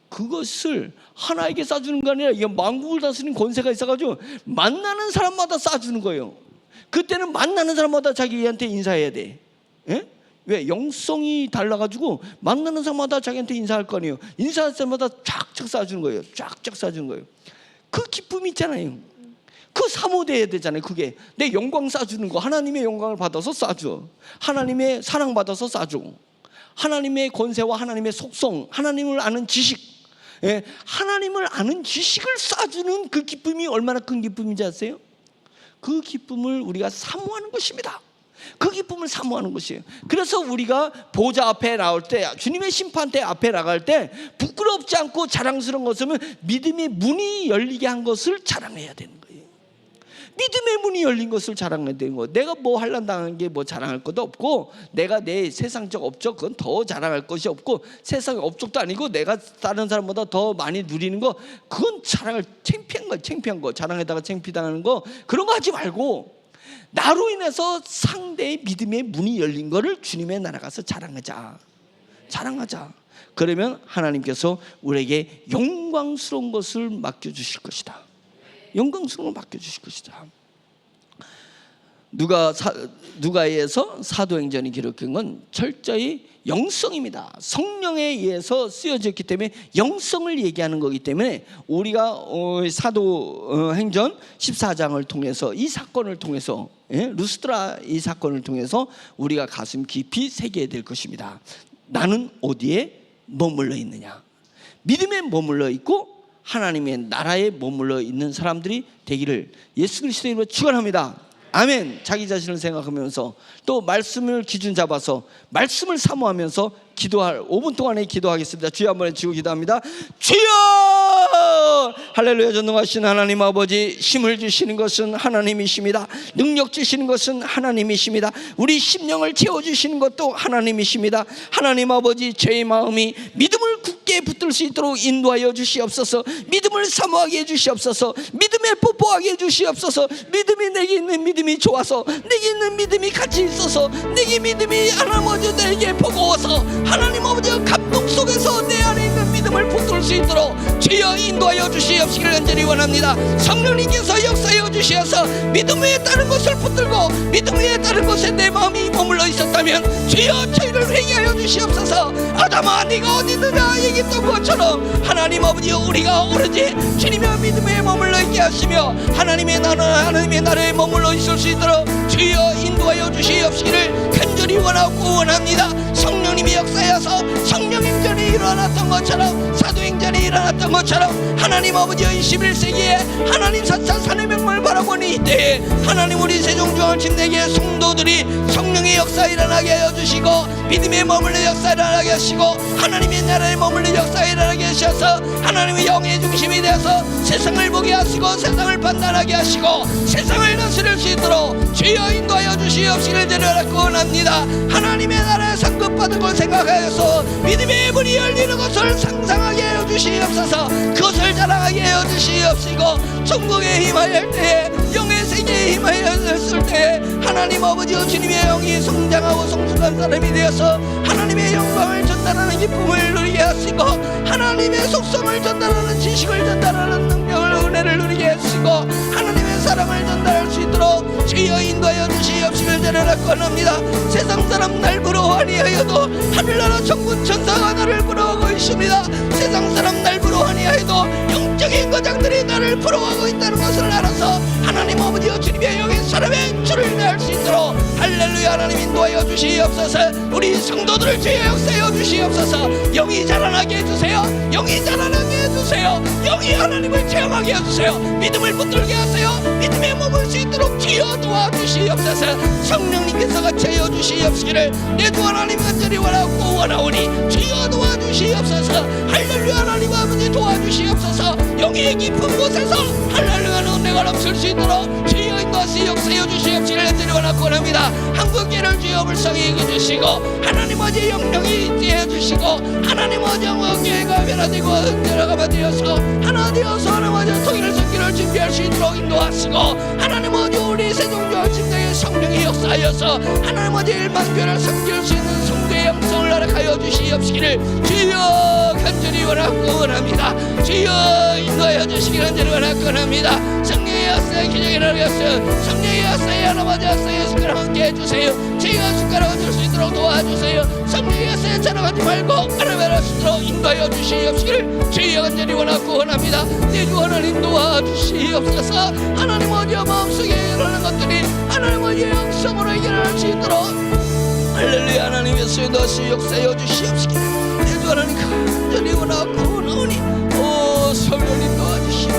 그것을 하나에게 쏴주는 거 아니라 이게 만국을 다스리는 권세가 있어가지고 만나는 사람마다 쏴주는 거예요. 그때는 만나는 사람마다 자기한테 인사해야 돼. 왜? 영성이 달라가지고 만나는 사람마다 자기한테 인사할 거 아니에요. 인사할 사람마다 쫙쫙 쏴주는 거예요. 쫙쫙 쏴주는 거예요. 그 기쁨이 있잖아요. 그 사모돼야 되잖아요. 그게 내 영광 쏴주는 거. 하나님의 영광을 받아서 쏴줘. 하나님의 사랑 받아서 쏴줘. 하나님의 권세와 하나님의 속성, 하나님을 아는 지식, 하나님을 아는 지식을 쌓아주는 그 기쁨이 얼마나 큰 기쁨인지 아세요? 그 기쁨을 우리가 사모하는 것입니다. 그 기쁨을 사모하는 것이에요. 그래서 우리가 보좌 앞에 나올 때, 주님의 심판대 앞에 나갈 때 부끄럽지 않고 자랑스러운 것은 믿음의 문이 열리게 한 것을 자랑해야 되는 거예요. 믿음의 문이 열린 것을 자랑해야 되는 거예요. 내가 뭐 환난당한 게 뭐 자랑할 것도 없고, 내가 내 세상적 업적, 그건 더 자랑할 것이 없고, 세상의 업적도 아니고 내가 다른 사람보다 더 많이 누리는 거, 그건 자랑할 창피한 거예요. 창피한 거, 자랑에다가 창피당하는 거, 그런 거 하지 말고 나로 인해서 상대의 믿음의 문이 열린 거를 주님의 나라 가서 자랑하자. 그러면 하나님께서 우리에게 영광스러운 것을 맡겨주실 것이다. 영광스러운 걸 맡겨주실 것이다. 누가에서 사도행전이 기록한 건 철저히 영성입니다. 성령에 의해서 쓰여졌기 때문에 영성을 얘기하는 거기 때문에 우리가 사도행전 14장을 통해서 이 사건을 통해서, 루스드라 이 사건을 통해서 우리가 가슴 깊이 새겨야 될 것입니다. 나는 어디에 머물러 있느냐? 믿음에 머물러 있고 하나님의 나라에 머물러 있는 사람들이 되기를 예수 그리스도의 이름으로 축원합니다. 아멘. 자기 자신을 생각하면서 또 말씀을 기준 잡아서 말씀을 사모하면서 기도할 5분 동안에 기도하겠습니다. 주여 한번 외치고 기도합니다. 주여! 할렐루야. 전능하신 하나님 아버지, 힘을 주시는 것은 하나님이십니다. 능력 주시는 것은 하나님이십니다. 우리 심령을 채워주시는 것도 하나님이십니다. 하나님 아버지, 저의 마음이 믿음을 굳게 붙들 수 있도록 인도하여 주시옵소서. 믿음을 사모하게 해주시옵소서. 믿음에 뽀뽀하게 해주시옵소서. 믿음이 내게 있는 믿음이 좋아서, 내게 있는 믿음이 같이 있어서, 내게 믿음이 하나님 아버지 내게 버거워서 하나님 아버지 감동 속에서 내 안에 있는 믿음을 붙들 수 있도록 주여 인도하여 주시옵시기를 간절히 원합니다. 성령님께서 역사하여 주시어서 믿음 위에 다른 것을 붙들고 믿음 위에 다른 것에 내 마음이 머물러 있었다면 주여 저희를 회개하여 주시옵소서. 아담아 네가 어디 있느냐 얘기했던 것처럼 하나님 아버지 우리가 오로지 주님의 믿음에 머물러 있게 하시며 하나님의 나라에 머물러 있을 수 있도록 주여 인도하여 주시옵시기를 간절히 원합니다. 성령님이 역사하여서 성령행전이 일어났던 것처럼, 사도행전이 일어났던 것처럼 하나님 아버지 21세기에 하나님 4차 산해명을 바라보는 이때에 하나님 우리 세종중앙집 내게 성도들이 성령의 역사 일어나게 하여 주시고 믿음에 머물러 역사 일어나게 하시고 하나님의 나라에 머물러 역사 일어나게 하셔서 하나님의 영의 중심이 되어서 세상을 보게 하시고 세상을 판단하게 하시고 세상을 다스릴 수 있도록 주여 인도하여 주시옵시기를 드려라고 원합니다. 하나님의 나라에 상급받은 걸 생각하여서 믿음의 문이 열리는 것을 상상하게 하여 주시옵소서. 그것을 자랑하게 하여 주시옵시고 천국에 힘하여 때에 영의 세계에 힘하였을 때에 하나님 아버지 주님의 영이 성장하고 성숙한 사람이 되어서 하나님의 영광을 전달하는 기쁨을 누리게 하시고 하나님의 속성을 전달하는 지식을 전달하는 능력을 은혜를 누리게 하시고 하나님의 사랑을 전달할 수 있도록 주여 인도하여 주시옵시길 드려라고 합니다. 세상 사람 날 부러워하니 하여도 하늘나라 천군 천사가 나를 부러워하고 있습니다. 세상 사람 날 부러워하니 하여도 영적인 거장들이 나를 부러워하고 있다는 것을 알아서 하나님 아버지여 주님의 영의 사람의 줄을 내할 수 있도록 할렐루야 하나님 인도하여 주시옵소서. 우리 성도들을 주여 역사하여 주시옵소서. 영이 자라나게 해주세요. 영이 자라나게 해주세요. 영이 하나님을 체험하게 해주세요. 믿음을 붙들게 하세요. 믿음에 머물 수 있도록 주여 도와주시옵소서. 성령님께서 같이 하여 주시옵시기를 내 주 하나님 간절히 원하고 원하오니 주여 도와주시옵소서. 할렐루야 하나님 아버지 도와주시옵소서. 영의 깊은 곳에서 할렐루야 은혜가 넘칠 수 있도록 주여 인도하시 역사하여 주시옵시기를 간절히 원하고 원합니다. 한국계를 주여 불쌍히 여겨주시고 하나님 아버지 영령이 있게 해주시고 하나님 아버지 영계가 변화되고 변화가 되어서 하나 되어서 하나님 아버지 통일을 섬기를 준비할 수 있도록 인도하시고 하나님 아버지 우리 세종중앙집 내에 성령이 역사하여서 하나님 아버지 일반교회를 섬길 수 있는 성도의 영성을 허락하여 주시옵시기를 주여 간절히 원합니다. 주여 인도하여 주시기를 간절히 원합니다. 성령의 역사에 기적이 일어나겠어요. 성령의 역사에 하나님의 역사에 숟가락 함께 해주세요. 제가 숟가락을 줄 수 있도록 도와주세요. 성령의 역사에 자랑하지 말고 하나님의 수 있도록 인도하여 주시옵시기를 주여 간절히 원합니다. 내 주 하나님 도와주시옵소서. 하나님 어디에 마음속에 일어나는 것들이 하나님 어디에 영성으로 일어날 수 있도록 할렐루야. 하나님 예수의 다시 역사여 주시옵시기를 내 주 하나님 간절히 원하오니 성령님 도와주시오.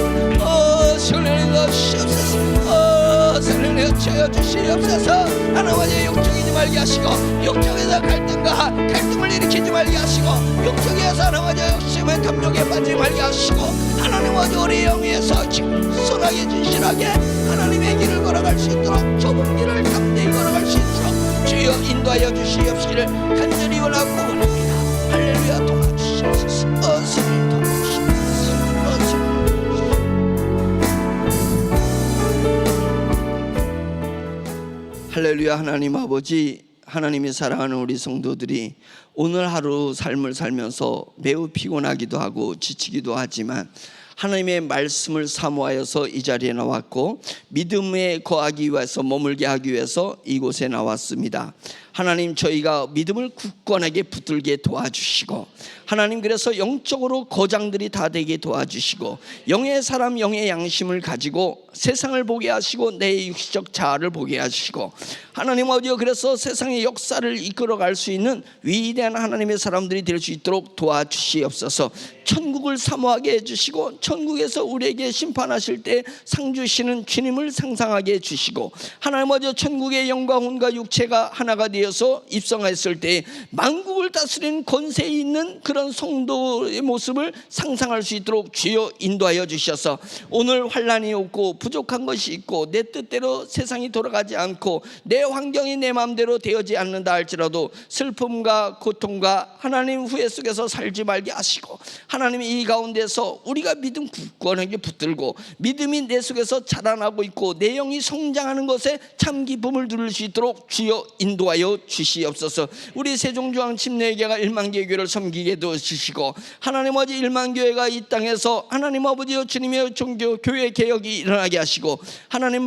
성령님 도와주시옵소서. 성령님 채워 주시옵소서. 하나님의 영적이지 말게 하시고 영적에서 갈등을 일으키지 말게 하시고 영적에서 하나님의 욕심의 탐욕에 빠지지 말게 하시고 하나님 아버지 우리 영에서 순하게 진실하게 하나님의 길을 걸어갈 수 있도록 좁은 길을 담대히 걸어갈 수 있도록 주여 인도하여 주시옵시기를 간절히 원하고 원합니다. 할렐루야. 도와주시옵소서. 성령 도와주시옵소서. 할렐루야. 하나님 아버지, 하나님이 사랑하는 우리 성도들이 오늘 하루 삶을 살면서 매우 피곤하기도 하고 지치기도 하지만 하나님의 말씀을 사모하여서 이 자리에 나왔고 믿음에 거하기 위해서 머물게 하기 위해서 이곳에 나왔습니다. 하나님, 저희가 믿음을 굳건하게 붙들게 도와주시고 하나님, 그래서 영적으로 거장들이 다 되게 도와주시고 영의 사람 영의 양심을 가지고 세상을 보게 하시고 내 육시적 자아를 보게 하시고 하나님 어디요, 그래서 세상의 역사를 이끌어갈 수 있는 위대한 하나님의 사람들이 될 수 있도록 도와주시옵소서. 천국을 사모하게 해주시고 천국에서 우리에게 심판하실 때 상 주시는 주님을 상상하게 해주시고 하나님 어디요, 천국의 영과 혼과 육체가 하나가 되어서 입성했을 때 만국을 다스리는 권세 있는 그런 성도의 모습을 상상할 수 있도록 주여 인도하여 주셔서 오늘 환난이 없고 부족한 것이 있고 내 뜻대로 세상이 돌아가지 않고 내 환경이 내 마음대로 되어지 않는다 할지라도 슬픔과 고통과 하나님 후회 속에서 살지 말게 하시고 하나님 이 가운데서 우리가 믿음 굳건하게 붙들고 믿음이 내 속에서 자라나고 있고 내 영이 성장하는 것에 참 기쁨을 누릴 수 있도록 주여 인도하여 주시옵소서. 우리 세종중앙 침례교회가 1만개의 교회를 섬기게 도와주시고 하나님 아버지 1만교회가 이 땅에서 하나님 아버지여 주님의 종교 교회 개혁이 일어나게 하시고 하나님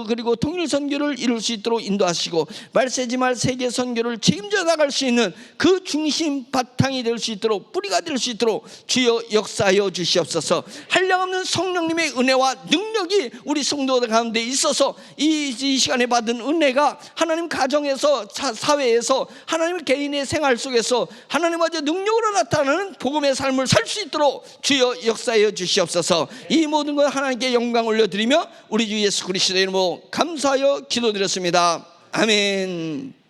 그리고 통일 선교를 이룰 수 있도록 인도하시고 말세지말 세계 선교를 책임져 나갈 수 있는 그 중심 바탕이 될 수 있도록 뿌리가 될 수 있도록 주여 역사하여 주시옵소서. 한량없는 성령님의 은혜와 능력이 우리 성도들 가운데 있어서 이 시간에 받은 은혜가 하나님 가정에서 사회에서 하나님 개인의 생활 속에서 하나님 아버지 능력으로 나타나는 복음의 삶을 살 수 있도록 주여 역사하여 주시옵소서. 이 모든 것 하나님께 영광 올려드리며 우리 주 예수 그리스도의 이름으로 감사하여 기도드렸습니다. 아멘.